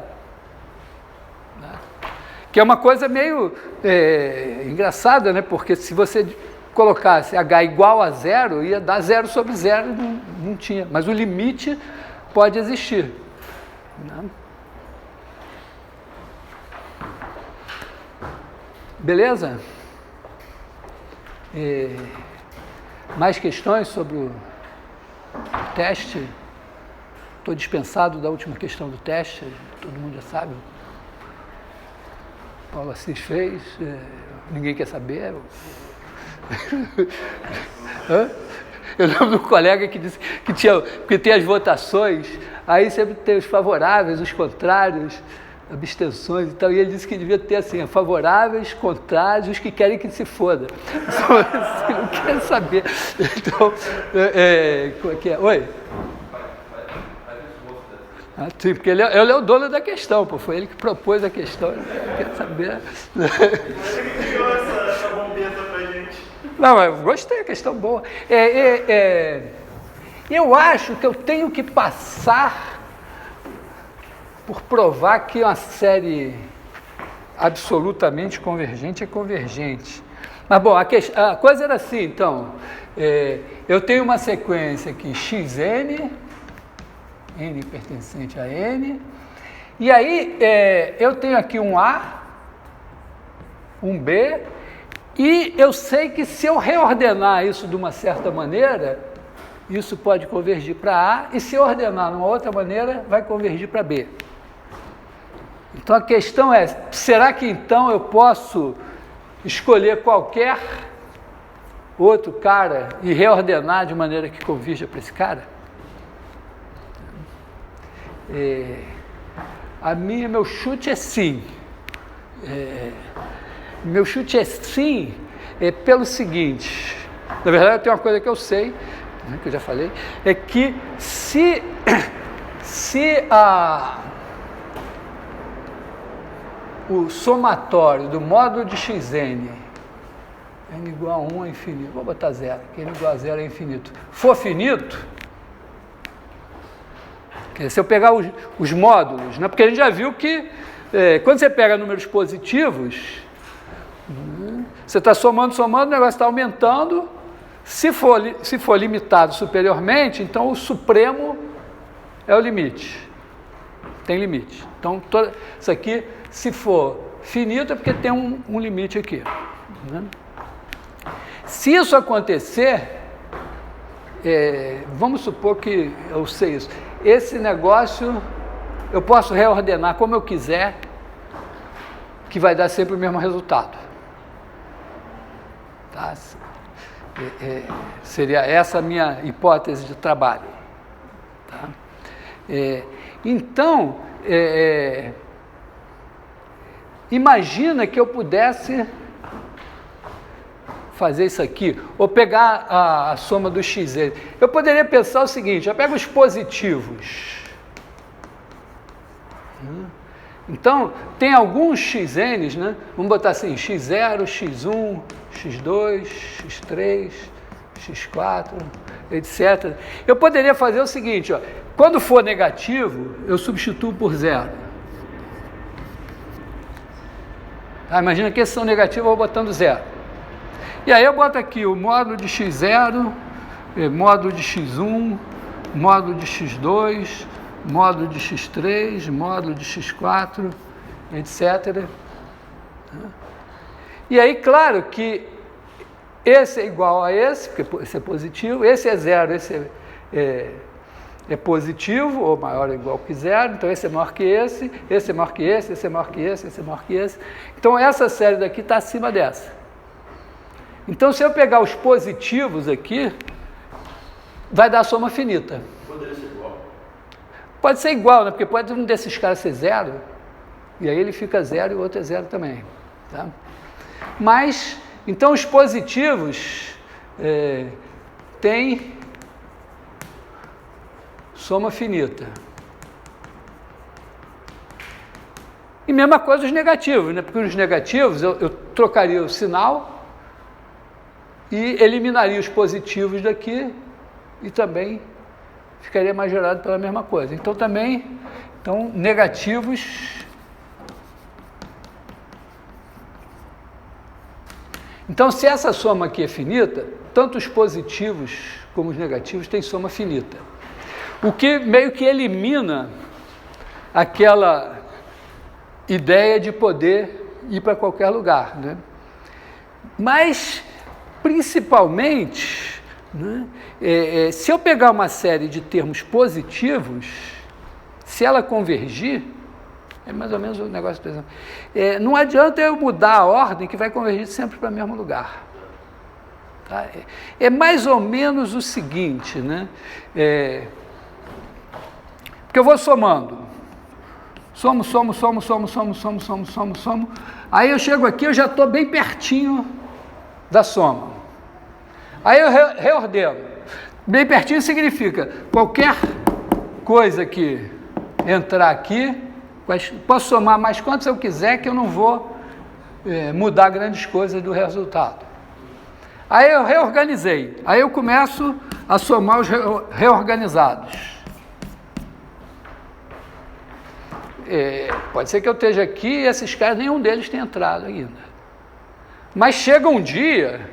Que é uma coisa meio engraçada, né? Porque se você colocasse h igual a zero, ia dar 0/0, não tinha. Mas o limite pode existir. Né? Beleza? Mais questões sobre o teste? Estou dispensado da última questão do teste, todo mundo já sabe. Paulo Assis fez, ninguém quer saber. Eu lembro do colega que disse que tem as votações, aí sempre tem os favoráveis, os contrários, abstenções e tal, e ele disse que devia ter assim, favoráveis, contrários, os que querem que se foda. Não querem saber. Então, como é que é? Oi? Sim, porque ele é o dono da questão, pô, foi ele que propôs a questão, ele quer saber. Ele que criou essa bombeta pra gente. Não, eu gostei, a questão boa. Eu acho que eu tenho que passar por provar que uma série absolutamente convergente é convergente. Mas, bom, a coisa era assim, então, eu tenho uma sequência aqui, xn, n pertencente a n, e aí eu tenho aqui um A, um B, e eu sei que se eu reordenar isso de uma certa maneira, isso pode convergir para A, e se eu ordenar de uma outra maneira, vai convergir para B. Então a questão é, será que então eu posso escolher qualquer outro cara e reordenar de maneira que convirja para esse cara? Meu chute é sim. Meu chute é sim, pelo seguinte, na verdade tem uma coisa que eu sei, né, que eu já falei, é que se o somatório do módulo de xn, n igual a 1 é infinito, vou botar 0, que n igual a 0 é infinito, for finito, quer dizer, se eu pegar os módulos, né, porque a gente já viu que quando você pega números positivos, você está somando, o negócio está aumentando, se for limitado superiormente, então o supremo é o limite, tem limite. Então, isso aqui, se for finito, é porque tem um limite aqui. Né? Se isso acontecer, vamos supor que eu sei isso, esse negócio eu posso reordenar como eu quiser, que vai dar sempre o mesmo resultado. Tá? Seria essa a minha hipótese de trabalho. Tá? Então, imagina que eu pudesse fazer isso aqui, ou pegar a soma do xn. Eu poderia pensar o seguinte, eu pego os positivos. Então, tem alguns xn's, né? Vamos botar assim, x0, x1, x2, x3, x4, etc. Eu poderia fazer o seguinte, ó, quando for negativo, eu substituo por 0. Imagina que esses são negativos, eu vou botando 0. E aí eu boto aqui o módulo de x0, módulo de x1, módulo de x2, módulo de x3, módulo de x4, etc. E aí, claro que esse é igual a esse, porque esse é positivo, esse é 0, esse é positivo, ou maior ou igual que 0, então esse é maior que esse é maior que esse é maior que esse é maior que esse. Então essa série daqui está acima dessa. Então se eu pegar os positivos aqui, vai dar a soma finita. Poderia ser igual? Pode ser igual, né? Porque pode um desses caras ser 0, e aí ele fica 0 e o outro é 0 também. Tá? Mas, então os positivos têm soma finita. E mesma coisa os negativos, né? Porque os negativos eu trocaria o sinal e eliminaria os positivos daqui e também ficaria majorado pela mesma coisa. Então também, negativos. Então se essa soma aqui é finita, tanto os positivos como os negativos têm soma finita. O que meio que elimina aquela ideia de poder ir para qualquer lugar, né? Mas, principalmente, né, se eu pegar uma série de termos positivos, se ela convergir, é mais ou menos o negócio, por exemplo, não adianta eu mudar a ordem que vai convergir sempre para o mesmo lugar. Tá? É mais ou menos o seguinte, né? Porque eu vou somando. Somo. Aí eu chego aqui, eu já estou bem pertinho da soma. Aí eu reordeno. Bem pertinho significa qualquer coisa que entrar aqui, posso somar mais quantos eu quiser, que eu não vou mudar grandes coisas do resultado. Aí eu reorganizei. Aí eu começo a somar os reorganizados. Pode ser que eu esteja aqui e esses caras, nenhum deles tem entrado ainda. Mas chega um dia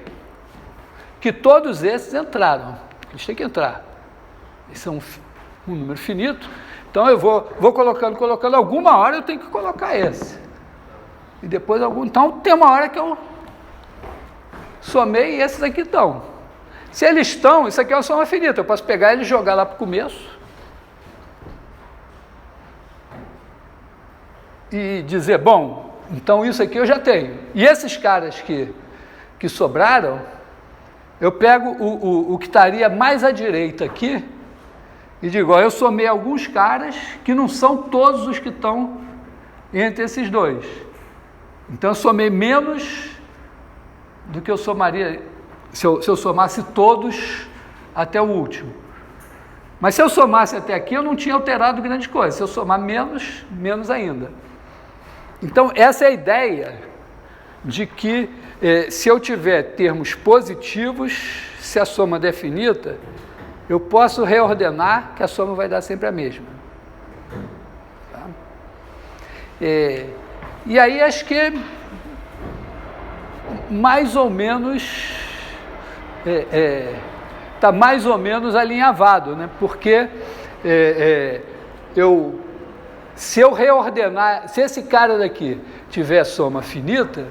que todos esses entraram. Eles têm que entrar. Eles são um número finito. Então eu vou colocando. Alguma hora eu tenho que colocar esse. E depois Então tem uma hora que eu somei e esses aqui estão. Se eles estão, isso aqui é uma soma finita. Eu posso pegar ele e jogar lá para o começo. E dizer, bom, então isso aqui eu já tenho. E esses caras que sobraram, eu pego o que estaria mais à direita aqui e digo, ó, eu somei alguns caras que não são todos os que estão entre esses dois. Então eu somei menos do que eu somaria se eu somasse todos até o último. Mas se eu somasse até aqui, eu não tinha alterado grande coisa. Se eu somar menos, menos ainda. Então, essa é a ideia de que se eu tiver termos positivos, se a soma der finita, eu posso reordenar que a soma vai dar sempre a mesma. Tá? E aí acho que mais ou menos está mais ou menos alinhavado, né? Porque se eu reordenar, se esse cara daqui tiver soma finita,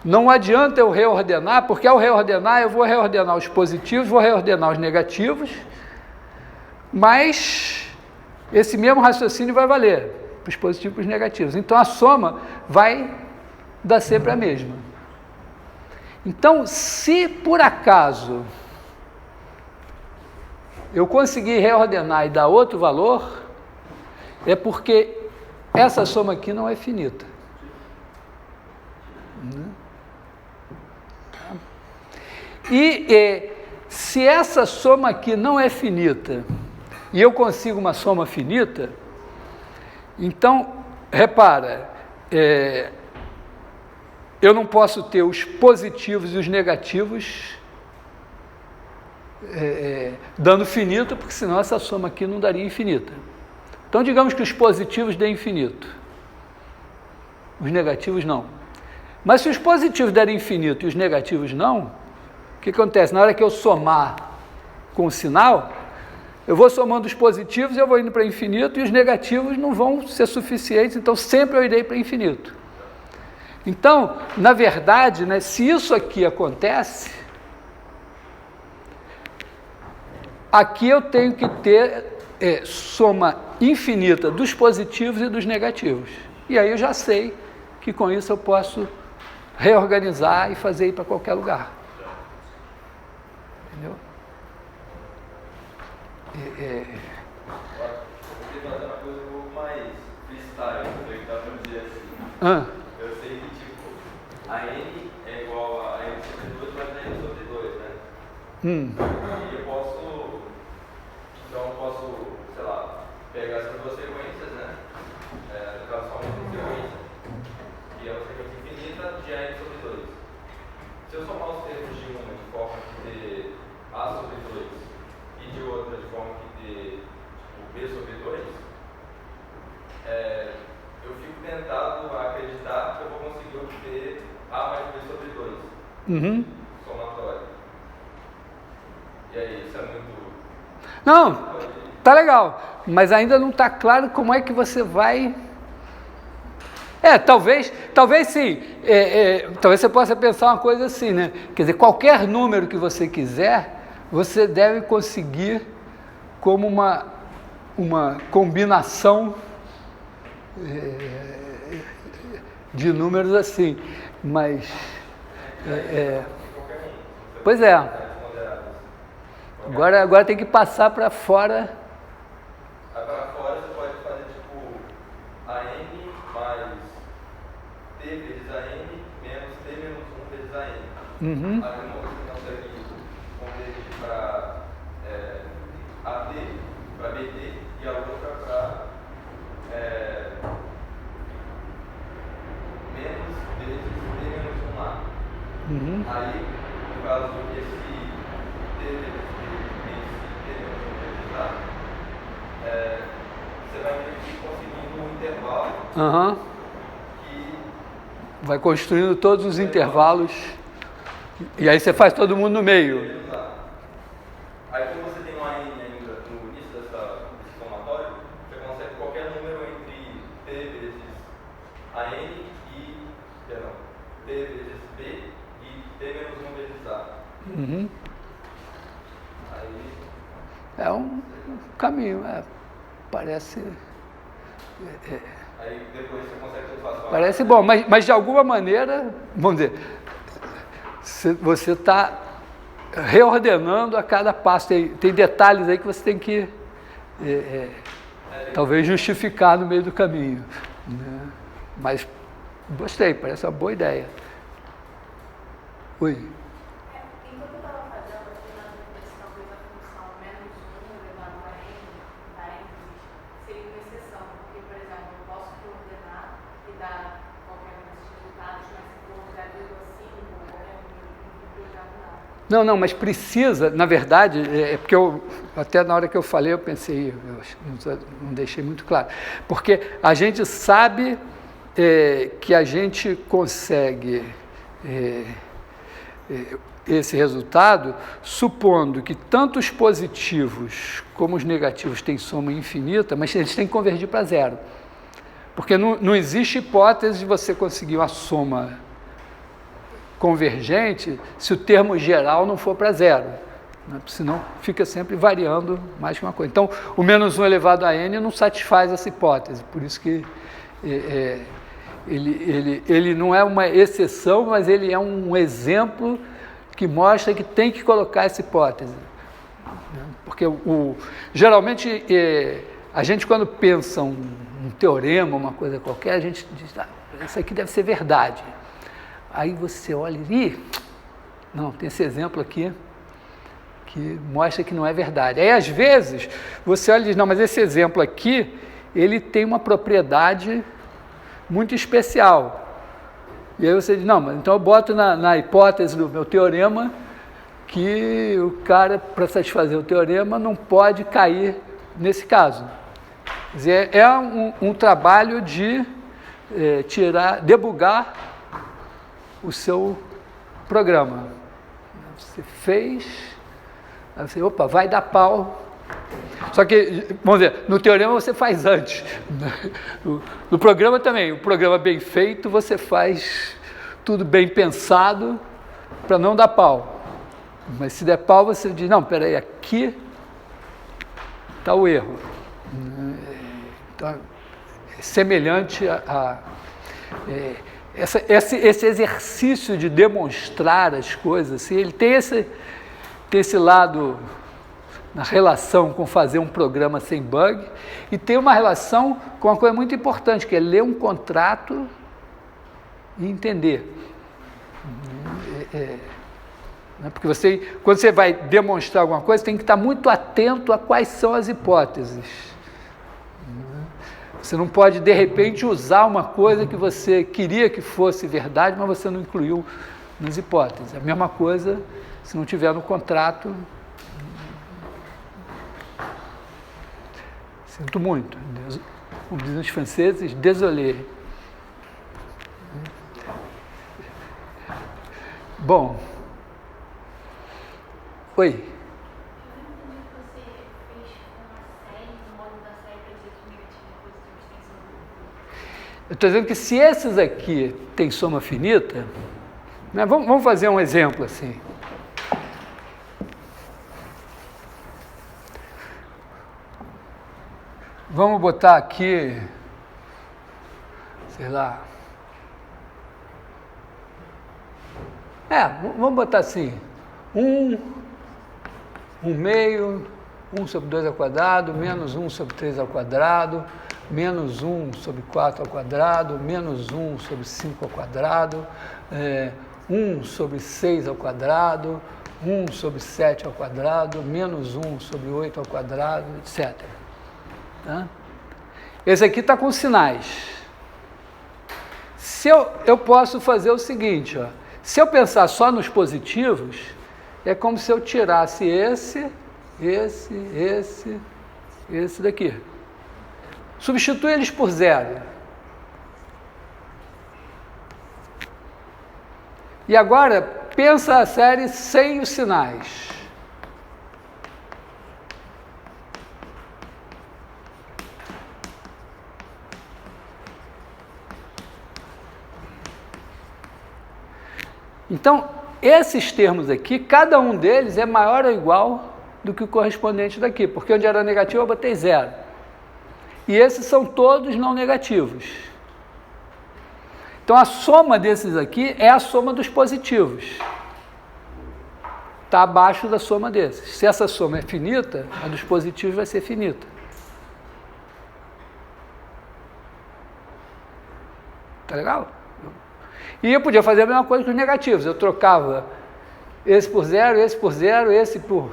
não adianta eu reordenar, porque ao reordenar eu vou reordenar os positivos, vou reordenar os negativos, mas esse mesmo raciocínio vai valer para os positivos e para os negativos. Então a soma vai dar sempre a mesma. Então, se por acaso eu conseguir reordenar e dar outro valor, é porque essa soma aqui não é finita. E se essa soma aqui não é finita e eu consigo uma soma finita, então, repara, eu não posso ter os positivos e os negativos dando finito, porque senão essa soma aqui não daria infinita. Então, digamos que os positivos dêem infinito, os negativos não. Mas se os positivos derem infinito e os negativos não, o que acontece? Na hora que eu somar com o sinal, eu vou somando os positivos, eu vou indo para infinito, e os negativos não vão ser suficientes, então sempre eu irei para infinito. Então, na verdade, né, se isso aqui acontece, aqui eu tenho que ter soma infinita dos positivos e dos negativos. E aí eu já sei que com isso eu posso reorganizar e fazer ir para qualquer lugar. Entendeu? Eu queria fazer uma coisa um pouco mais freestyle, para dizer assim. Eu sei que, tipo, a N é igual a N sobre 2 mais a N sobre 2, né? E eu posso, sei lá, pegar essas duas sequências, né? No caso, só uma sequência, que é uma sequência infinita de N sobre 2. Se eu somar os termos de uma de forma que dê A sobre 2 e de outra de forma que dê tipo, B sobre 2, eu fico tentado a acreditar que eu vou conseguir obter A mais B sobre 2, somatório. E aí, isso é muito... Não, tá legal, mas ainda não está claro como é que você vai... talvez sim, talvez você possa pensar uma coisa assim, né? Quer dizer, qualquer número que você quiser, você deve conseguir como uma combinação de números assim, mas... Pois é. Ponderadas. Agora tem que passar para fora. Aí para fora você pode fazer tipo AN mais T vezes AN menos T menos 1 vezes AN. Uhum. Aí uma você consegue converter para AT para BT e a outra para menos vezes T menos 1A. Uhum. Aí, no caso desse T vezes T menos 1 vezes A, você vai meio que conseguindo um intervalo Aham. que Vai construindo todos os intervalos. E aí você faz todo mundo no meio. menos A. Aí, como você tem um AN ainda no início desse somatório, você consegue qualquer número entre T vezes AN e, perdão, T vezes B e T menos 1 vezes A. Uhum. Aí, É um caminho, parece aí depois você consegue tudo fácil. parece bom, mas de alguma maneira, vamos dizer, você está reordenando a cada passo. Tem detalhes aí que você tem que talvez justificar no meio do caminho, né? Mas gostei, parece uma boa ideia. Oi. Enquanto eu estava fazendo aqui na definição, talvez a função menos 1 elevado a n, parênteses, seria uma exceção. Porque, por exemplo, eu posso coordenar e dar qualquer um desses resultados, mas se for 0,5 ou qualquer número, eu já não. Não, mas precisa, na verdade, porque até na hora que eu falei eu pensei, não deixei muito claro, porque a gente sabe que a gente consegue esse resultado supondo que tanto os positivos como os negativos têm soma infinita, mas eles têm que convergir para zero, porque não existe hipótese de você conseguir uma soma convergente se o termo geral não for para zero, né? Senão fica sempre variando mais que uma coisa. Então, o menos 1 elevado a n não satisfaz essa hipótese, por isso que ele não é uma exceção, mas ele é um exemplo que mostra que tem que colocar essa hipótese, né? Porque geralmente a gente, quando pensa um teorema, uma coisa qualquer, a gente diz, isso aqui deve ser verdade. Aí você olha e não, tem esse exemplo aqui que mostra que não é verdade. Aí, às vezes, você olha e diz, não, mas esse exemplo aqui, ele tem uma propriedade muito especial. E aí você diz, não, mas então eu boto na hipótese do meu teorema que o cara, para satisfazer o teorema, não pode cair nesse caso. Quer dizer, é um trabalho de debugar o seu programa. Você fez, aí você, opa, vai dar pau. Só que, vamos dizer, no teorema você faz antes. No programa também, o programa bem feito, você faz tudo bem pensado para não dar pau. Mas se der pau, você diz, não, peraí, aqui está o erro. Então, é semelhante esse exercício de demonstrar as coisas, assim, ele tem esse lado na relação com fazer um programa sem bug, e tem uma relação com uma coisa muito importante, que é ler um contrato e entender. Porque quando você vai demonstrar alguma coisa, tem que estar muito atento a quais são as hipóteses. Você não pode, de repente, usar uma coisa que você queria que fosse verdade, mas você não incluiu nas hipóteses. A mesma coisa se não tiver no contrato. Sinto muito. Como dizem os franceses, désolé. Bom. Oi. Eu estou dizendo que se esses aqui têm soma finita, né, vamos fazer um exemplo assim. Vamos botar aqui, sei lá. Vamos botar assim, 1 meio, 1 sobre 2 ao quadrado, menos 1 sobre 3 ao quadrado, menos 1 sobre 4 ao quadrado, menos 1 sobre 5 ao quadrado, 1 sobre 6 ao quadrado, 1 sobre 7 ao quadrado, menos 1 sobre 8 ao quadrado, etc. Tá? Esse aqui está com sinais. Se eu posso fazer o seguinte, ó, se eu pensar só nos positivos, é como se eu tirasse esse daqui. Substitui eles por 0. E agora, pensa a série sem os sinais. Então, esses termos aqui, cada um deles é maior ou igual do que o correspondente daqui, porque onde era negativo eu botei 0. E esses são todos não negativos. Então, a soma desses aqui é a soma dos positivos. Está abaixo da soma desses. Se essa soma é finita, a dos positivos vai ser finita. Tá legal? E eu podia fazer a mesma coisa com os negativos. Eu trocava esse por 0, esse por 0, esse por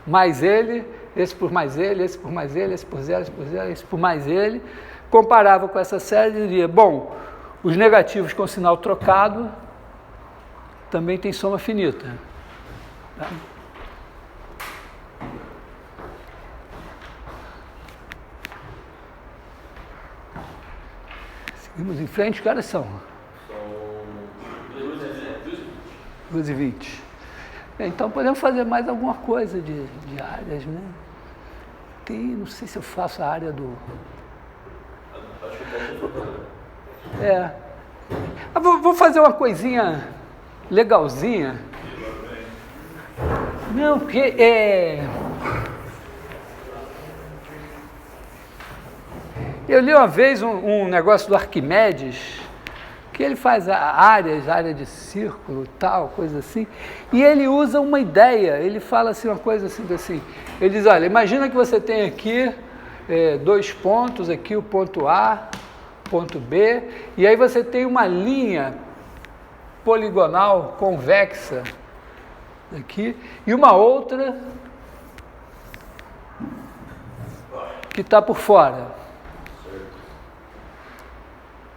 mais ele, esse por mais ele, esse por mais ele, esse por 0, esse por 0, esse por mais ele. Comparava com essa série e diria, bom, os negativos com sinal trocado também tem soma finita. Tá? Seguimos em frente, que horas são? 2h20. Então podemos fazer mais alguma coisa de áreas, né? Não sei se eu faço a área do... Vou fazer uma coisinha legalzinha. Não, porque eu li uma vez um negócio do Arquimedes, que ele faz área de círculo, tal, coisa assim, e ele usa uma ideia, ele fala assim, uma coisa assim, ele diz, olha, imagina que você tem aqui 2 pontos, aqui o ponto A, ponto B, e aí você tem uma linha poligonal convexa aqui, e uma outra que está por fora.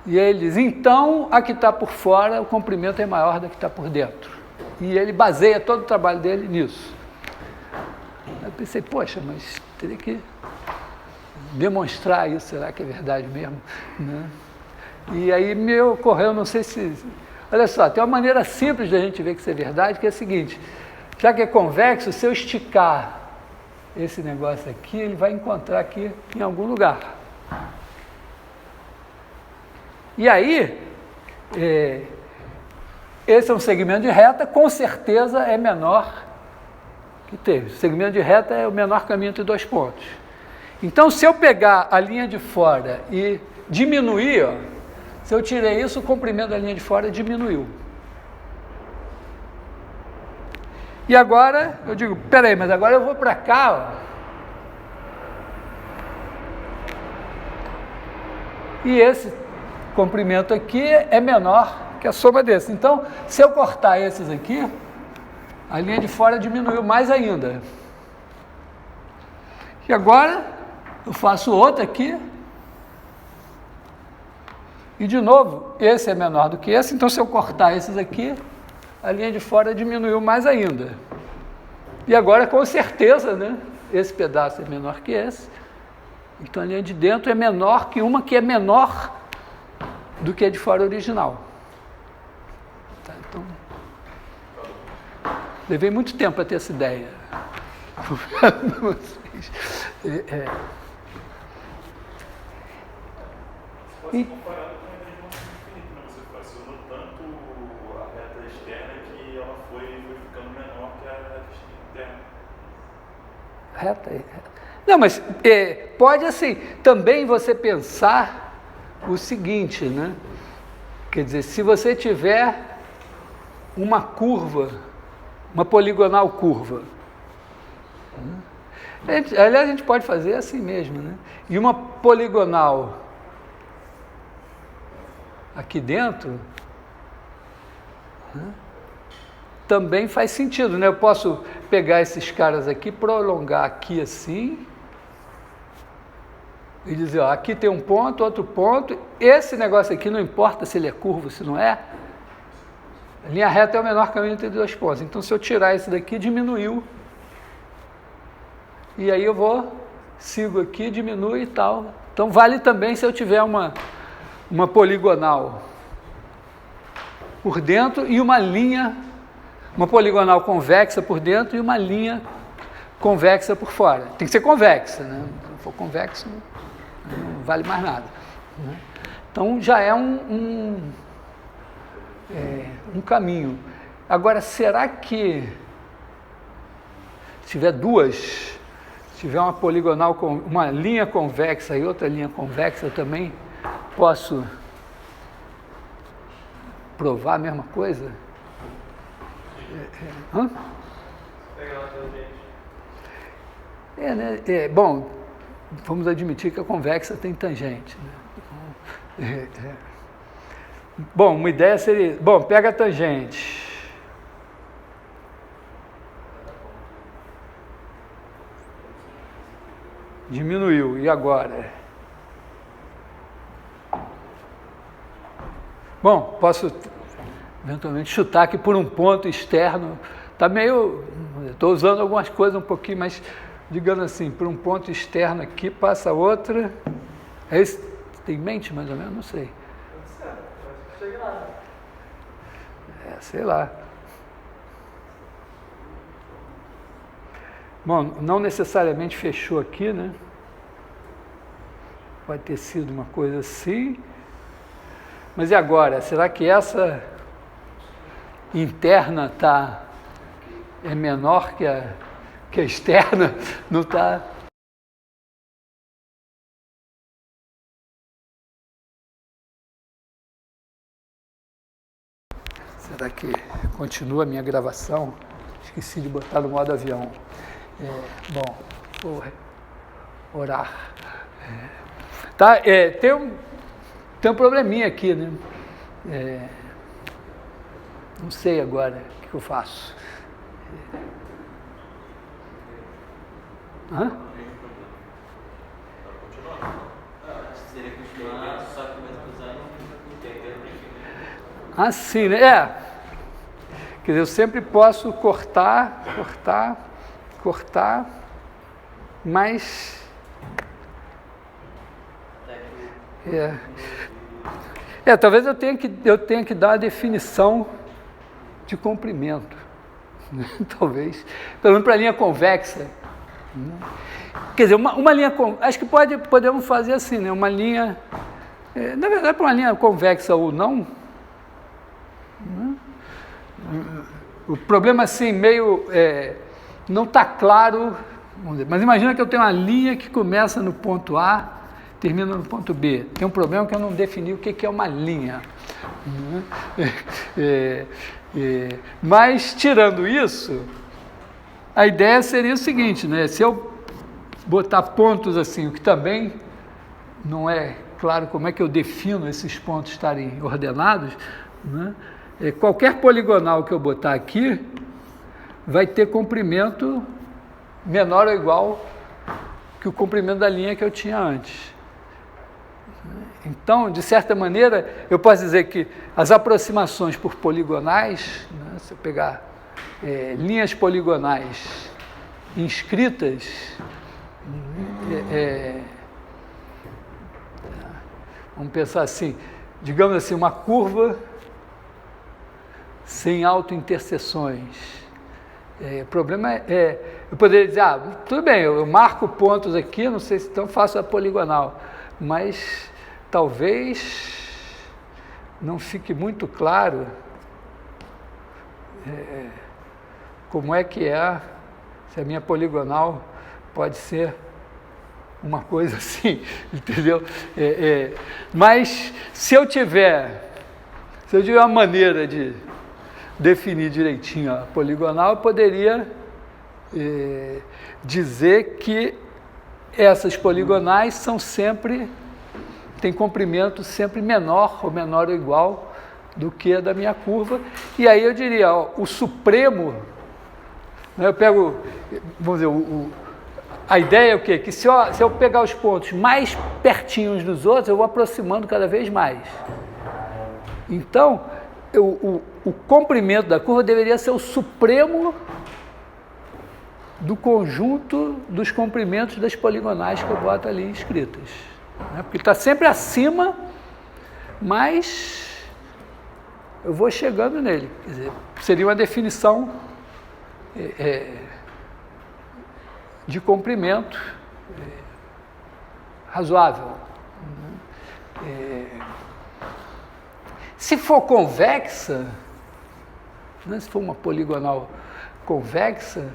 E ele diz, então, a que está por fora, o comprimento é maior da que está por dentro. E ele baseia todo o trabalho dele nisso. Eu pensei, poxa, mas teria que demonstrar isso, será que é verdade mesmo? Né? E aí me ocorreu, não sei se... Olha só, tem uma maneira simples de a gente ver que isso é verdade, que é a seguinte, já que é convexo, se eu esticar esse negócio aqui, ele vai encontrar aqui em algum lugar. E aí, esse é um segmento de reta, com certeza é menor que teve. O segmento de reta é o menor caminho entre 2 pontos. Então, se eu pegar a linha de fora e diminuir, ó, se eu tirei isso, o comprimento da linha de fora diminuiu. E agora, eu digo, peraí, mas agora eu vou para cá, ó. E esse comprimento aqui é menor que a soma desse. Então, se eu cortar esses aqui, a linha de fora diminuiu mais ainda. E agora, eu faço outra aqui. E, de novo, esse é menor do que esse. Então, se eu cortar esses aqui, a linha de fora diminuiu mais ainda. E agora, com certeza, né, esse pedaço é menor que esse. Então, a linha de dentro é menor que uma que é menor do que a de fora original. Tá, então, levei muito tempo para ter essa ideia. Pode ser comparado com a região infinita, né? Você fracionou tanto a reta externa que ela foi ficando menor que a reta interna. Não, mas pode assim, também você pensar o seguinte, né? Quer dizer, se você tiver uma curva uma poligonal curva. Aliás, a gente pode fazer assim mesmo, né? E uma poligonal aqui dentro, né? Também faz sentido, né? Eu posso pegar esses caras aqui, prolongar aqui assim, e dizer, ó, aqui tem um ponto, outro ponto, esse negócio aqui não importa se ele é curvo, se não é, a linha reta é o menor caminho entre dois pontos, então se eu tirar esse daqui, diminuiu, e aí eu sigo aqui, diminui e tal, então vale também se eu tiver uma poligonal por dentro e uma linha, uma poligonal convexa por dentro e uma linha convexa por fora. Tem que ser convexa, né? Se não for convexo, não vale mais nada, né? Então já é um caminho. Agora, será que se tiver se tiver uma poligonal com uma linha convexa e outra linha convexa, eu também posso provar a mesma coisa? Bom, vamos admitir que a convexa tem tangente, né? Bom, uma ideia seria... Bom, pega a tangente. Diminuiu, e agora? Bom, posso eventualmente chutar aqui por um ponto externo, está meio, estou usando algumas coisas um pouquinho, mas digamos assim, por um ponto externo aqui, passa outra, é isso, tem em mente mais ou menos? Não sei. Chega lá. Sei lá. Bom, não necessariamente fechou aqui, né? Pode ter sido uma coisa assim. Mas e agora? Será que essa interna é menor que a externa? Não está? Será que continua a minha gravação? Esqueci de botar no modo avião. Bom, vou orar. Tá, tem um probleminha aqui, né? Não sei agora o que eu faço. Hã? Seria continuar, só que mais usando Ah, sim, né? Quer dizer, eu sempre posso cortar, mas... talvez eu tenha que dar a definição de comprimento, né? Talvez, pelo menos para a linha convexa, né? Quer dizer, uma linha, acho que podemos fazer assim, né? Uma linha, na verdade, para uma linha convexa ou não, né? O problema assim, meio, não está claro, vamos dizer, mas imagina que eu tenho uma linha que começa no ponto A, termina no ponto B. Tem um problema que eu não defini o que é uma linha, né? Mas, tirando isso, a ideia seria o seguinte, né? Se eu botar pontos assim, o que também não é claro como é que eu defino esses pontos estarem ordenados, né? Qualquer poligonal que eu botar aqui vai ter comprimento menor ou igual que o comprimento da linha que eu tinha antes. Então, de certa maneira, eu posso dizer que as aproximações por poligonais, né, se eu pegar linhas poligonais inscritas, vamos pensar assim, digamos assim, uma curva sem autointerseções. O problema eu poderia dizer, tudo bem, eu marco pontos aqui, não sei se então faço a poligonal, mas talvez não fique muito claro como é que se a minha poligonal pode ser uma coisa assim, entendeu? Mas se eu tiver uma maneira de definir direitinho a poligonal, eu poderia dizer que essas poligonais são sempre, tem comprimento sempre menor ou menor ou igual do que a da minha curva. E aí eu diria, ó, o supremo, né, eu pego, vamos dizer, a ideia é o quê? Que se eu pegar os pontos mais pertinhos dos outros, eu vou aproximando cada vez mais. Então, o comprimento da curva deveria ser o supremo do conjunto dos comprimentos das poligonais que eu boto ali escritas. Né? Porque está sempre acima, mas eu vou chegando nele. Quer dizer, seria uma definição de comprimento razoável. Se for convexa, né, se for uma poligonal convexa,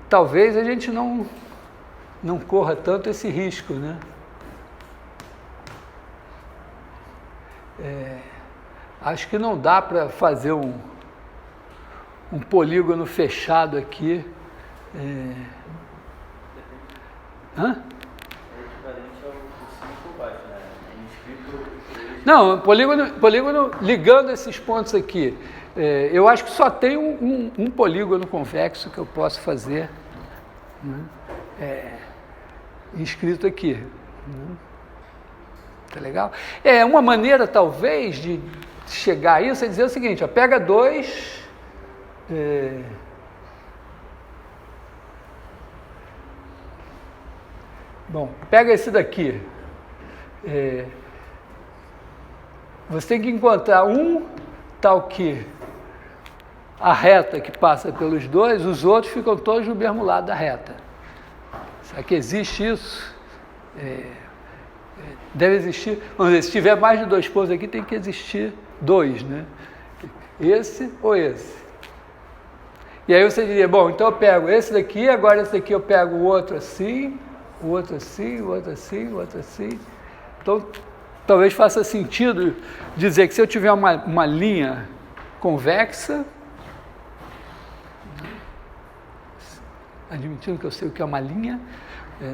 talvez a gente não corra tanto esse risco, né? Acho que não dá para fazer um polígono fechado aqui. Hã? Não, polígono ligando esses pontos aqui. Eu acho que só tem um polígono convexo que eu posso fazer, né? Inscrito aqui. Né? Tá legal? Uma maneira, talvez, de chegar a isso é dizer o seguinte, ó, pega dois... Bom, pega esse daqui. Você tem que encontrar um tal que a reta que passa pelos dois, os outros ficam todos no mesmo lado da reta. Será que existe isso? Deve existir. Vamos dizer, se tiver mais de dois pontos aqui, tem que existir dois, né? Esse ou esse. E aí você diria, bom, então eu pego esse daqui, agora esse daqui eu pego o outro assim, o outro assim, o outro assim, o outro assim. Então, talvez faça sentido dizer que se eu tiver uma linha convexa, admitindo que eu sei o que é uma linha,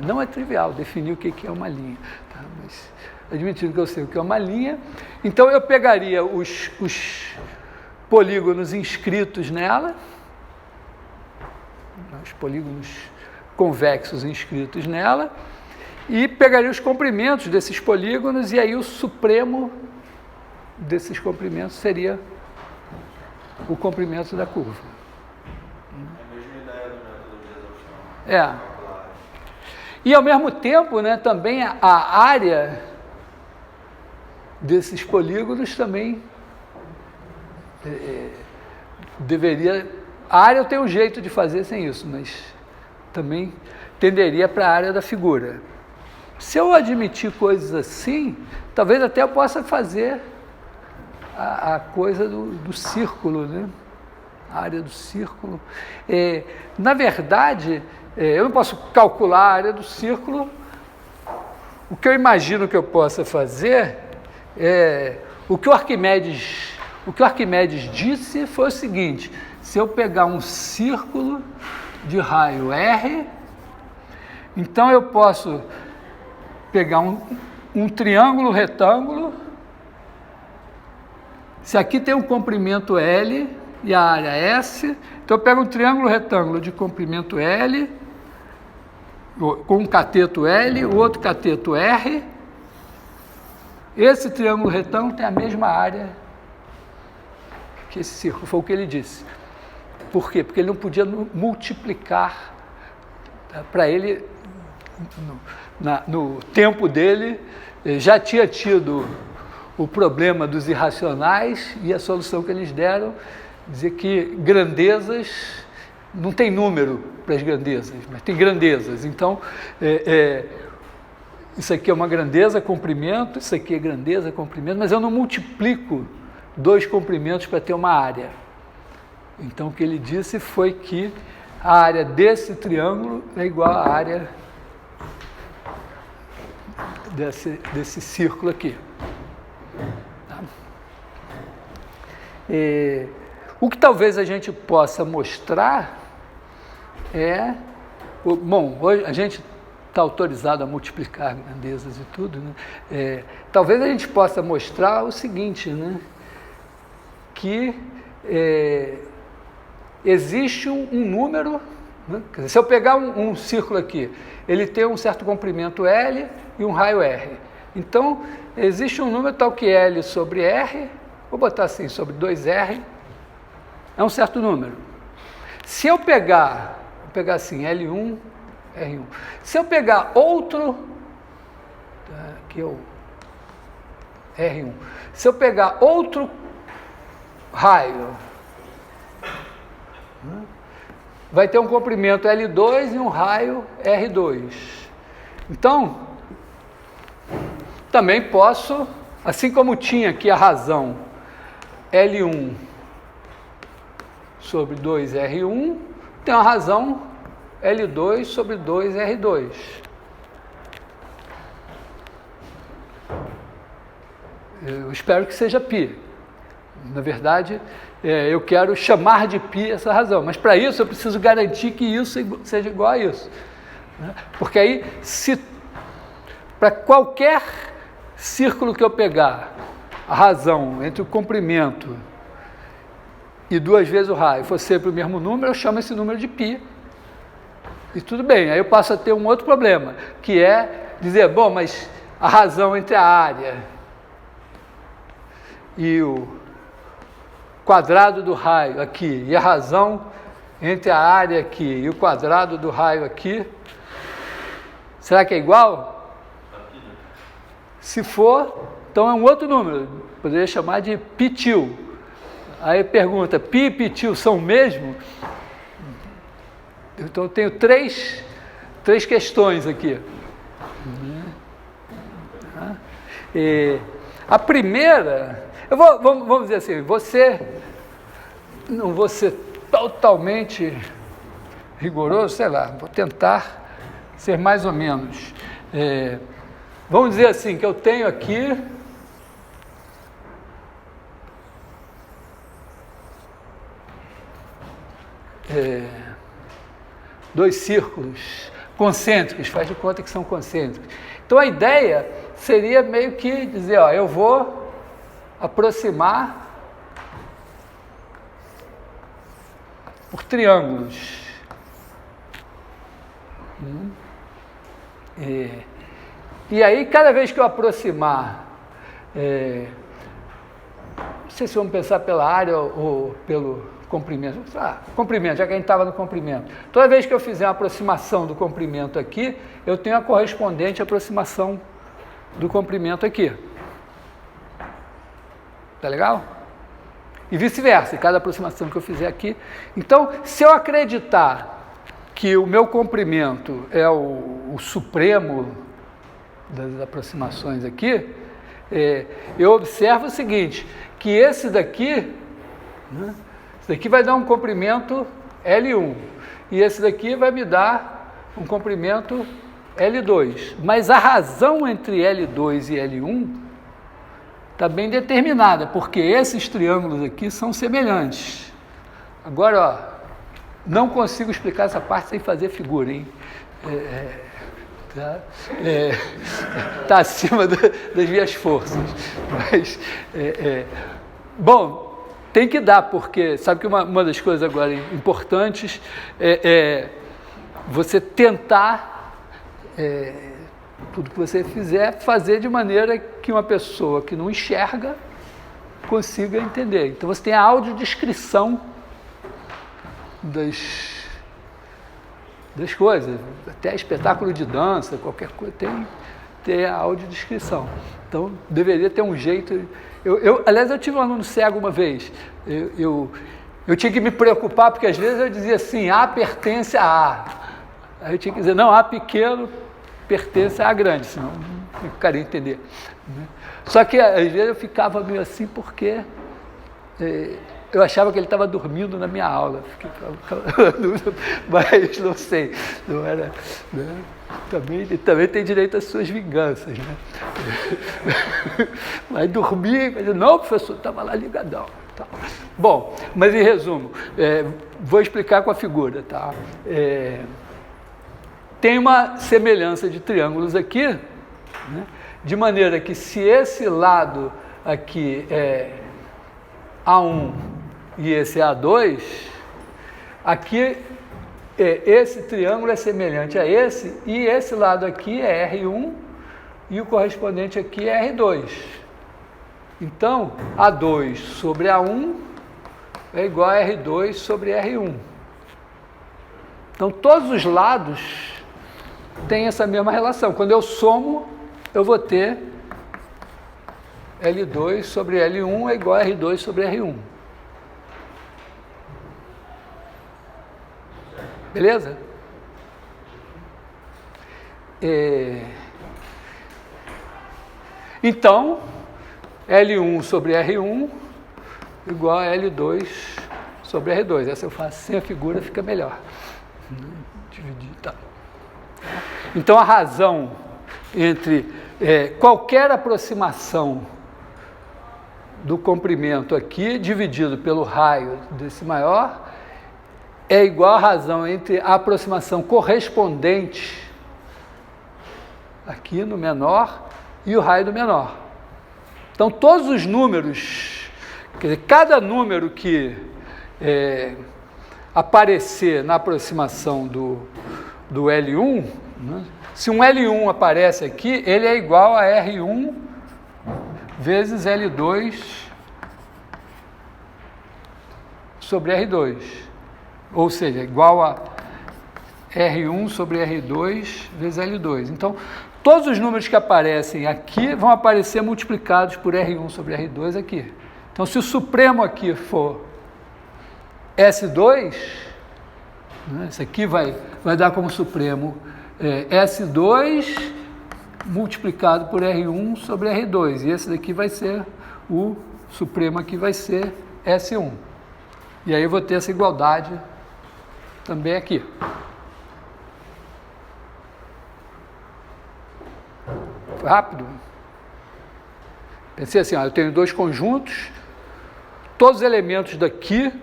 não é trivial definir o que é uma linha, tá? Mas admitindo que eu sei o que é uma linha, então eu pegaria os polígonos inscritos nela, os polígonos convexos inscritos nela, e pegaria os comprimentos desses polígonos, e aí o supremo desses comprimentos seria o comprimento da curva. É a mesma ideia do método de exaustão. E ao mesmo tempo, né, também a área desses polígonos também deveria... A área eu tenho um jeito de fazer sem isso, mas também tenderia para a área da figura. Se eu admitir coisas assim, talvez até eu possa fazer a coisa do círculo, né? A área do círculo. Na verdade, eu não posso calcular a área do círculo. O que eu imagino que eu possa fazer o que o Arquimedes disse foi o seguinte: se eu pegar um círculo de raio R, então eu posso pegar um triângulo retângulo. Se aqui tem um comprimento L e a área S, então eu pego um triângulo retângulo de comprimento L, com um cateto L, o outro cateto R. Esse triângulo retângulo tem a mesma área que esse círculo, foi o que ele disse. Por quê? Porque ele não podia multiplicar. Para ele, no tempo dele, já tinha tido o problema dos irracionais, e a solução que eles deram, dizer que grandezas, não tem número para as grandezas, mas tem grandezas. Então, isso aqui é uma grandeza, comprimento, isso aqui é grandeza, comprimento, mas eu não multiplico dois comprimentos para ter uma área. Então, o que ele disse foi que a área desse triângulo é igual à área desse círculo aqui. Tá? O que talvez a gente possa mostrar é... Bom, hoje a gente está autorizado a multiplicar grandezas e tudo, né? Talvez a gente possa mostrar o seguinte, né? Que existe um número, né? Quer dizer, se eu pegar um círculo aqui, ele tem um certo comprimento L e um raio R. Então, existe um número tal que L sobre R, vou botar assim, sobre 2R, é um certo número. Se eu pegar, vou pegar assim, L1, R1. Se eu pegar outro, aqui é o R1. Se eu pegar outro raio, vai ter um comprimento L2 e um raio R2. Então, também posso, assim como tinha aqui a razão L1 sobre 2R1, tem uma razão L2 sobre 2R2. Eu espero que seja π. Na verdade, eu quero chamar de π essa razão, mas para isso eu preciso garantir que isso seja igual a isso. Porque aí, se para qualquer círculo que eu pegar, a razão entre o comprimento e 2 vezes o raio for sempre o mesmo número, eu chamo esse número de π. E tudo bem, aí eu passo a ter um outro problema, que é dizer, bom, mas a razão entre a área e o quadrado do raio aqui, e a razão entre a área aqui e o quadrado do raio aqui, será que é igual? Se for, então é um outro número, poderia chamar de π-til. Aí pergunta, π e π-til são o mesmo? Então eu tenho três questões aqui. A primeira, vamos dizer assim, não vou ser totalmente rigoroso, sei lá, vou tentar ser mais ou menos. Vamos dizer assim, que eu tenho aqui dois círculos concêntricos, faz de conta que são concêntricos. Então a ideia seria meio que dizer, ó, eu vou aproximar por triângulos. E aí, cada vez que eu aproximar, não sei se vamos pensar pela área ou pelo comprimento. Comprimento, já que a gente estava no comprimento. Toda vez que eu fizer uma aproximação do comprimento aqui, eu tenho a correspondente aproximação do comprimento aqui. Tá legal? E vice-versa, cada aproximação que eu fizer aqui. Então, se eu acreditar que o meu comprimento é o supremo das aproximações aqui, eu observo o seguinte, que esse daqui, né, esse daqui vai dar um comprimento L1, e esse daqui vai me dar um comprimento L2. Mas a razão entre L2 e L1 está bem determinada, porque esses triângulos aqui são semelhantes. Agora, ó, não consigo explicar essa parte sem fazer figura, hein? Tá acima das minhas forças. Mas, bom, tem que dar, porque sabe que uma das coisas agora importantes é você tentar, tudo que você fizer, fazer de maneira que uma pessoa que não enxerga consiga entender. Então você tem a audiodescrição das coisas, até espetáculo de dança, qualquer coisa, tem a audiodescrição. Então deveria ter um jeito. Aliás, eu tive um aluno cego uma vez, eu tinha que me preocupar, porque às vezes eu dizia assim, A pertence a A. Aí eu tinha que dizer, não, A pequeno pertence a A grande, senão não ficaria entender. Só que às vezes eu ficava meio assim, porque eu achava que ele estava dormindo na minha aula, mas não sei, não era, né? Também tem direito às suas vinganças, né? Mas dormir, não, professor, estava lá ligadão. Bom, mas em resumo, vou explicar com a figura, tá? Tem uma semelhança de triângulos aqui, né? De maneira que se esse lado aqui é A1 e esse é A2, aqui esse triângulo é semelhante a esse, e esse lado aqui é R1 e o correspondente aqui é R2. Então, A2 sobre A1 é igual a R2 sobre R1. Então, todos os lados têm essa mesma relação. Quando eu somo, eu vou ter L2 sobre L1 é igual a R2 sobre R1. Beleza? Então, L1 sobre R1 igual a L2 sobre R2. Essa eu faço sem a figura, fica melhor. Dividir, tá. Então, a razão entre qualquer aproximação do comprimento aqui, dividido pelo raio desse maior, é igual à razão entre a aproximação correspondente aqui no menor e o raio do menor. Então, todos os números, quer dizer, cada número que aparecer na aproximação do L1, né? Se um L1 aparece aqui, ele é igual a R1 vezes L2 sobre R2. Ou seja, igual a R1 sobre R2 vezes L2. Então, todos os números que aparecem aqui vão aparecer multiplicados por R1 sobre R2 aqui. Então, se o supremo aqui for S2, né, isso aqui vai dar como supremo S2 multiplicado por R1 sobre R2. E esse daqui vai ser o supremo aqui, vai ser S1. E aí eu vou ter essa igualdade também aqui. Foi rápido? Pensei assim, eu tenho dois conjuntos, todos os elementos daqui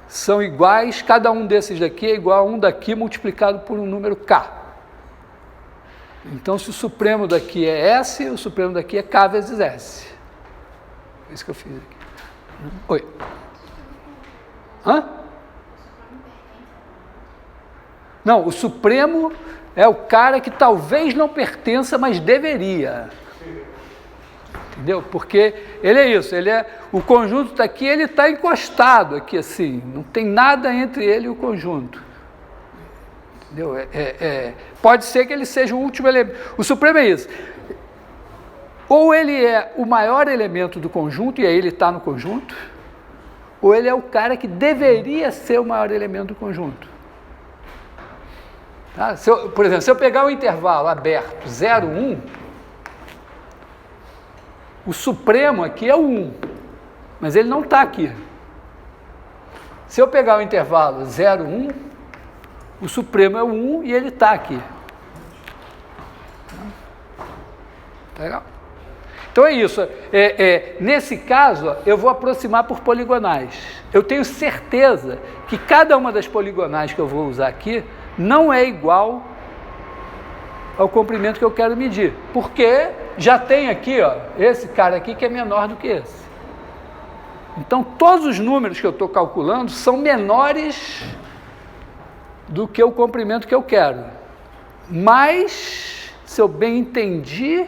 são iguais, cada um desses daqui é igual a um daqui multiplicado por um número K. Então, se o supremo daqui é S, o supremo daqui é K vezes S. É isso que eu fiz aqui. Oi. Hã? Não, o supremo é o cara que talvez não pertença, mas deveria. Entendeu? Porque ele é isso, o conjunto está aqui, ele está encostado aqui assim, não tem nada entre ele e o conjunto. Entendeu? Pode ser que ele seja o último elemento. O supremo é isso. Ou ele é o maior elemento do conjunto, e aí ele está no conjunto, ou ele é o cara que deveria ser o maior elemento do conjunto. Tá? Por exemplo, se eu pegar um intervalo aberto 0, 1, o supremo aqui é o 1, mas ele não está aqui. Se eu pegar o intervalo 0, 1, o supremo é o 1 e ele está aqui. Tá legal? Então é isso. Nesse caso, eu vou aproximar por poligonais. Eu tenho certeza que cada uma das poligonais que eu vou usar aqui não é igual ao comprimento que eu quero medir. Porque já tem aqui, esse cara aqui que é menor do que esse. Então, todos os números que eu estou calculando são menores do que o comprimento que eu quero. Mas, se eu bem entendi,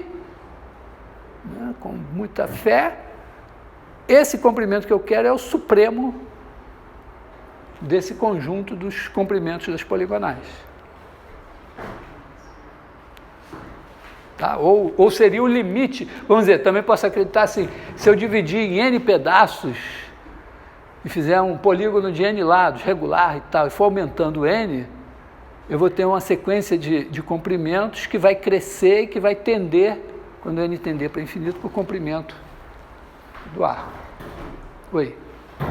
né, com muita fé, esse comprimento que eu quero é o supremo desse conjunto dos comprimentos das poligonais. Tá? Ou seria o limite, vamos dizer, também posso acreditar assim, se eu dividir em N pedaços e fizer um polígono de N lados, regular e tal, e for aumentando N, eu vou ter uma sequência de comprimentos que vai crescer e que vai tender, quando N tender para infinito, para o comprimento do arco. Oi? Uma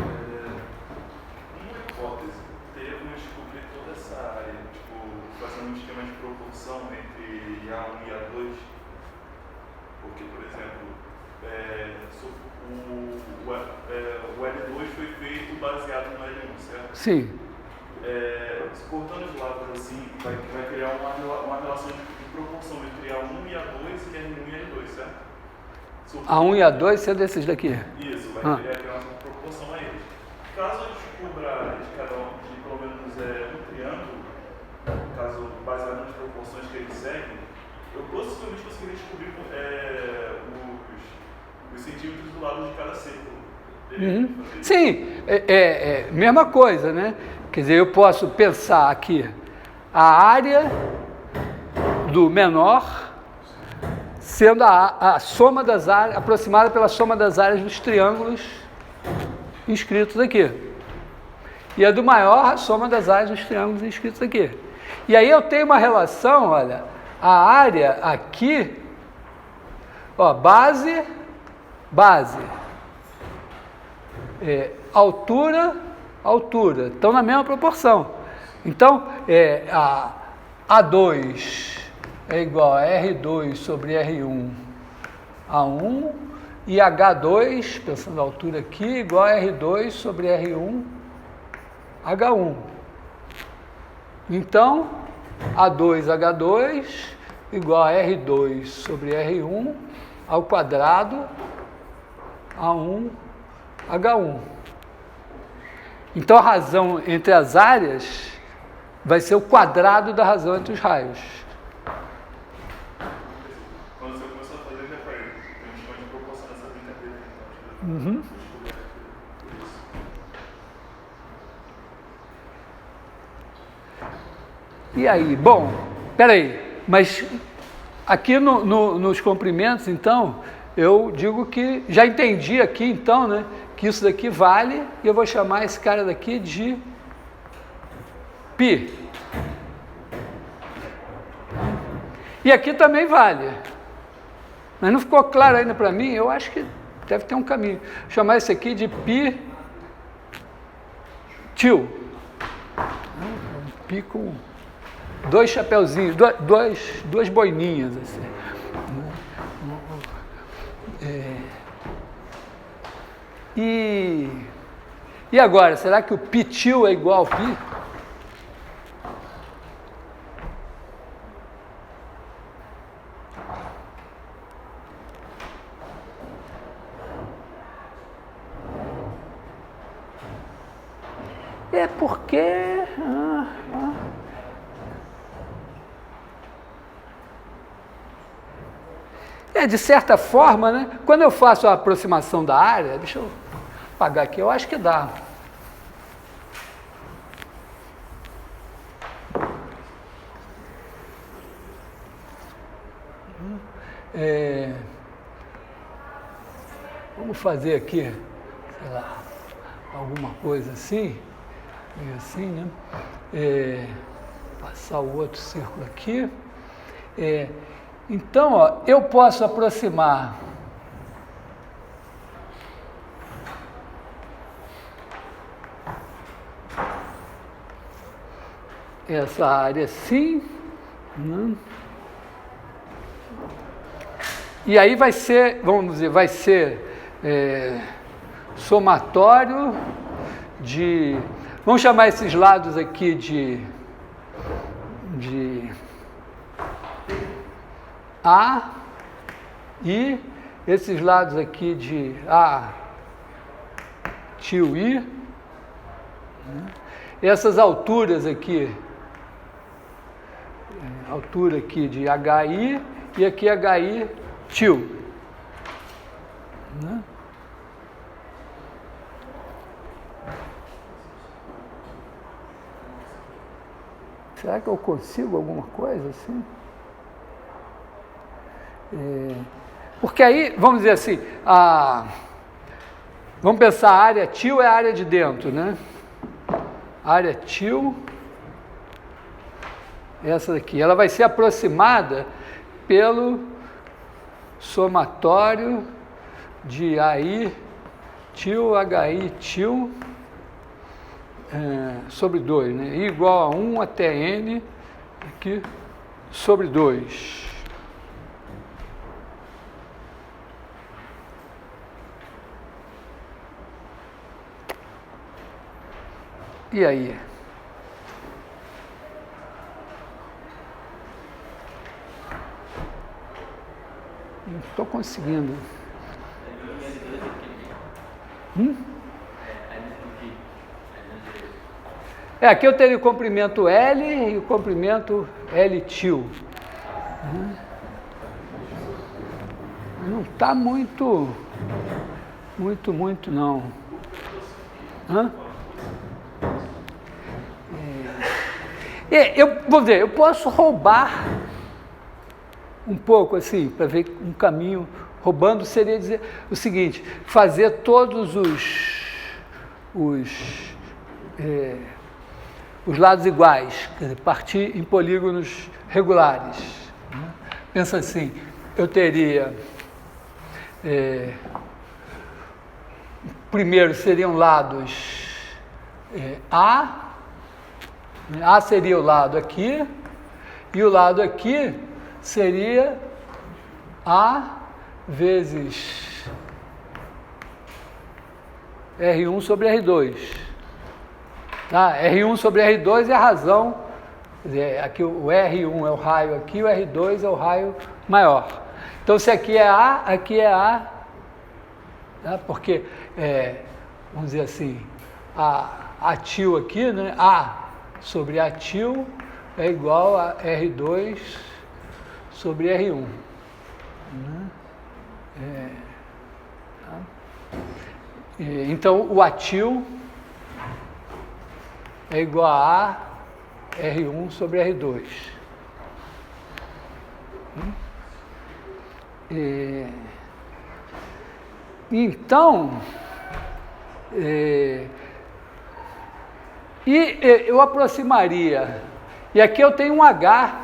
hipótese, teríamos descobrir toda essa área, fazendo um esquema de proporção entre A1 e A2, porque, por exemplo, o L2 foi feito certo? Sim. Cortando os lados assim, vai criar uma relação de proporção entre A1 e A2 e R1 e R2, certo? A1 e A2 sendo esses daqui. Isso, vai criar uma proporção a eles. Caso a gente cubra de cada um de pelo menos um triângulo, caso baseado nas proporções que eles seguem, eu possivelmente conseguiria descobrir os centímetros do lado de cada círculo. Sim, mesma coisa, né? Quer dizer, eu posso pensar aqui a área do menor sendo a soma das áreas, aproximada pela soma das áreas dos triângulos inscritos aqui. E a do maior, a soma das áreas dos triângulos inscritos aqui. E aí eu tenho uma relação, olha, a área aqui, ó, base, altura, estão na mesma proporção. Então, A2 é igual a R2 sobre R1, A1, e H2, pensando a altura aqui, igual a R2 sobre R1, H1. Então, A2H2 igual a R2 sobre R1 ao quadrado A1 H1. Então a razão entre as áreas vai ser o quadrado da razão entre os raios. Quando você começou a fazer, já foi um esquema de proporção dessa brincadeira. E aí? Bom, peraí, mas aqui nos comprimentos, então, eu digo que já entendi aqui, então, né, que isso daqui vale, e eu vou chamar esse cara daqui de π. E aqui também vale. Mas não ficou claro ainda para mim, eu acho que deve ter um caminho. Vou chamar esse aqui de π til. Π com dois chapeuzinhos, duas boininhas, assim. E agora, será que o π-til é igual ao π? É porque... de certa forma, né? Quando eu faço a aproximação da área, deixa eu apagar aqui, eu acho que dá. Vamos fazer aqui, sei lá, alguma coisa assim, meio assim, né? Passar o outro círculo aqui. Então, ó, eu posso aproximar essa área assim, né? E aí vai ser, vamos dizer, vai ser somatório de, vamos chamar esses lados aqui de A, e esses lados aqui de A til I, né? Essas alturas aqui, altura aqui de HI e aqui HI til, né? Será que eu consigo alguma coisa assim? Porque aí, vamos dizer assim, vamos pensar, a área til é a área de dentro, né? A área til, essa daqui, ela vai ser aproximada pelo somatório de AI til, HI til, sobre 2, né? I igual a 1 até N, aqui, sobre 2. E aí? Não estou conseguindo. Aqui eu teria o comprimento L e o comprimento L til. Não está muito não. Vou dizer, eu posso roubar um pouco assim, para ver um caminho. Roubando seria dizer o seguinte: fazer todos os lados iguais, quer dizer, partir em polígonos regulares. Pensa assim, eu teria primeiro seriam lados A seria o lado aqui, e o lado aqui seria A vezes R1 sobre R2. Tá? R1 sobre R2 é a razão, quer dizer, aqui o R1 é o raio aqui, o R2 é o raio maior. Então, se aqui é A, tá? Porque, vamos dizer assim, a til aqui, né? A sobre A til é igual a R2 sobre R1. Né? Tá? Então, o atil é igual a R1 sobre R2. Então, eu aproximaria, e aqui eu tenho um H.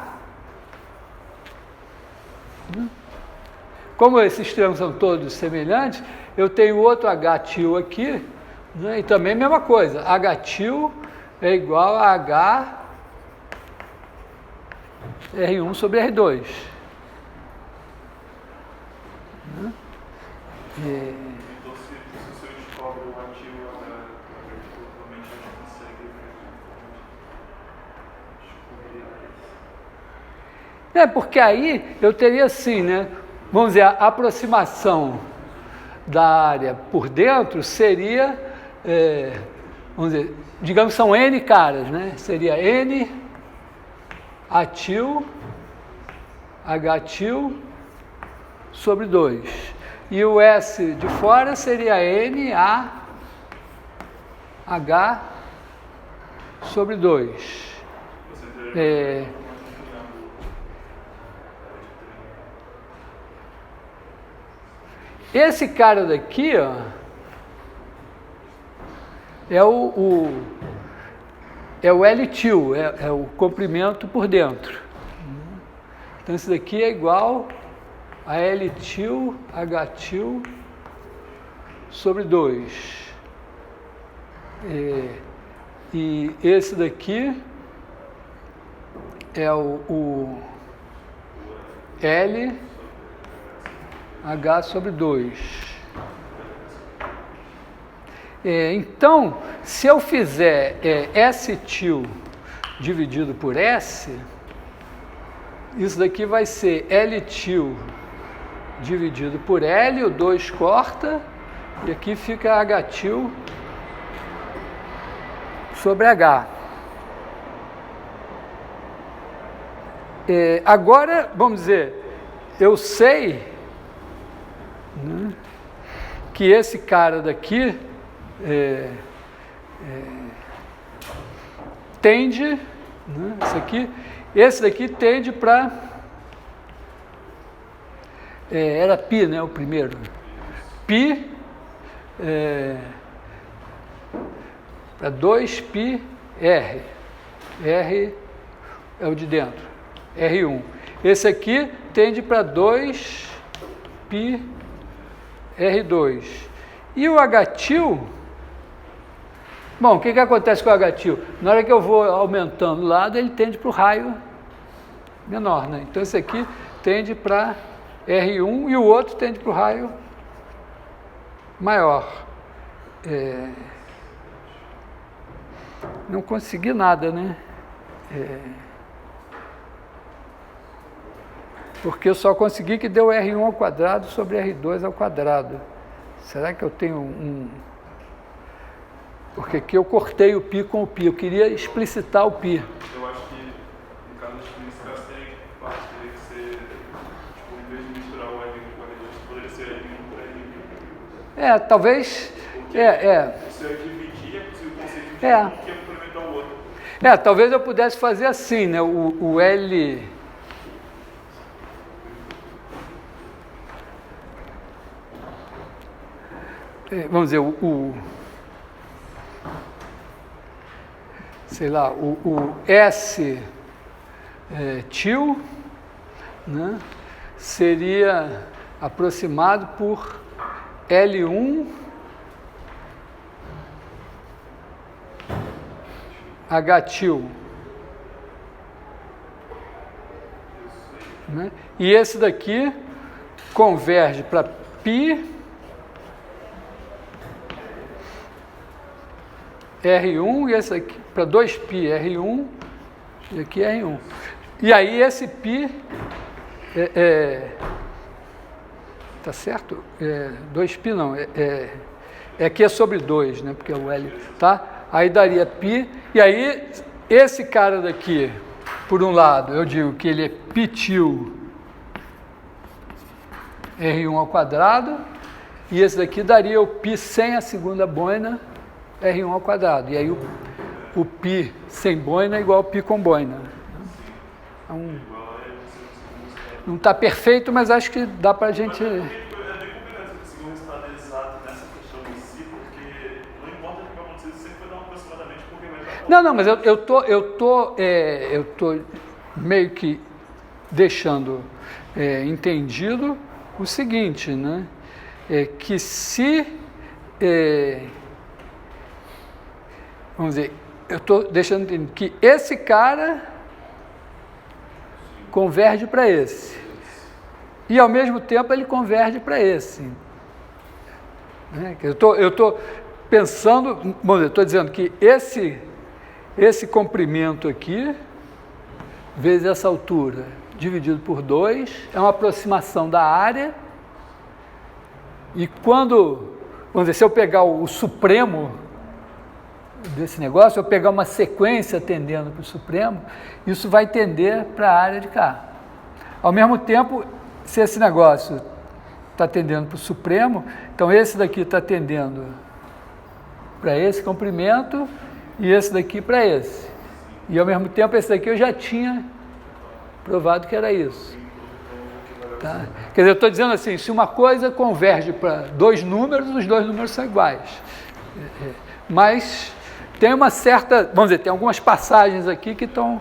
Como esses triângulos são todos semelhantes, eu tenho outro H til aqui, né? E também a mesma coisa, H til é igual a H R1 sobre R2. Né? Então, se o senhor descobre o ativo, provavelmente a gente consegue descobrir. Porque aí eu teria assim, né? Vamos dizer, a aproximação da área por dentro seria, vamos dizer, digamos que são N caras, né? Seria N atil, H til sobre 2. E o S de fora seria N A H sobre 2. Esse cara daqui, ó, é o L til, é o comprimento por dentro. Então, esse daqui é igual a L til, H til sobre 2. E esse daqui é o L H sobre 2. Então, se eu fizer S til dividido por S, isso daqui vai ser L til dividido por L, o 2 corta, e aqui fica H til sobre H. Agora, vamos dizer, eu sei, né, que esse cara daqui tende, né, esse daqui tende para, era π, né, o primeiro, π para 2π R, R é o de dentro, R1. Esse aqui tende para 2π R2. E o H til, bom, o que acontece com o H til? Na hora que eu vou aumentando o lado, ele tende para o raio menor, né? Então, esse aqui tende para R1 e o outro tende para o raio maior. não consegui nada, né? Porque eu só consegui que deu R1 ao quadrado sobre R2 ao quadrado. Será que eu tenho um... Porque aqui eu cortei o π com o π, eu queria explicitar o π. Eu acho que, no caso de explicitar, teria que ser, tipo, em vez de misturar o R1 com o R2, poderia ser R1 por R1. Talvez... Se eu dividir, é possível o conceito de um que é complementar o outro. Talvez eu pudesse fazer assim, né? O L... Vamos dizer, sei lá, o S til, né, seria aproximado por L1 H til, né? E esse daqui converge para π R1 e esse aqui para 2π R1 e aqui R1. E aí esse π tá certo? 2π não, aqui é sobre 2, né? Porque é o L, tá? Aí daria π, e aí esse cara daqui, por um lado, eu digo que ele é π til R1 ao quadrado, e esse daqui daria o π sem a segunda boina R1 ao quadrado. E aí o π sem boina é igual ao π com boina. Não está perfeito, mas acho que dá para a gente... É bem complicado você conseguir um resultado exato nessa questão em si, porque não importa o que vai acontecer, você sempre vai dar um aproximadamente porque vai dar... Não, mas eu tô meio que deixando entendido o seguinte, né? Que se... vamos dizer, eu estou deixando entender que esse cara converge para esse. E, ao mesmo tempo, ele converge para esse. Né? Eu estou pensando, vamos dizer, estou dizendo que esse comprimento aqui, vezes essa altura, dividido por 2, é uma aproximação da área. E quando, vamos dizer, se eu pegar o supremo desse negócio, eu pegar uma sequência tendendo para o supremo, isso vai tender para a área de cá. Ao mesmo tempo, se esse negócio está tendendo para o supremo, então esse daqui está tendendo para esse comprimento e esse daqui para esse. E ao mesmo tempo, esse daqui eu já tinha provado que era isso. Tá? Quer dizer, eu estou dizendo assim, se uma coisa converge para dois números, os dois números são iguais. Mas tem uma certa, vamos dizer, tem algumas passagens aqui que estão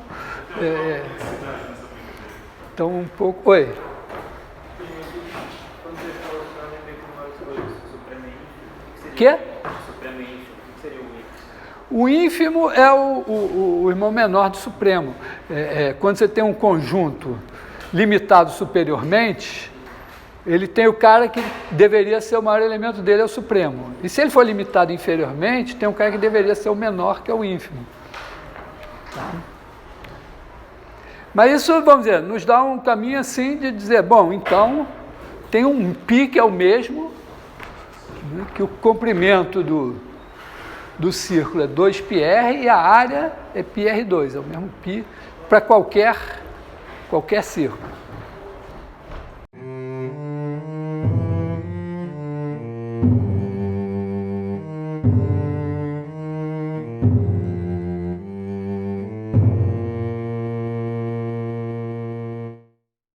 um pouco... Oi? Quando você falou que supremo Quê? Supremo ínfimo, o que seria o ínfimo? O ínfimo é o irmão menor do supremo. Quando você tem um conjunto limitado superiormente, ele tem o cara que deveria ser o maior elemento dele, é o supremo. E se ele for limitado inferiormente, tem um cara que deveria ser o menor, que é o ínfimo. Tá? Mas isso, vamos dizer, nos dá um caminho assim de dizer, bom, então tem um π que é o mesmo, né, que o comprimento do círculo é 2πr e a área é πr2, é o mesmo π para qualquer círculo.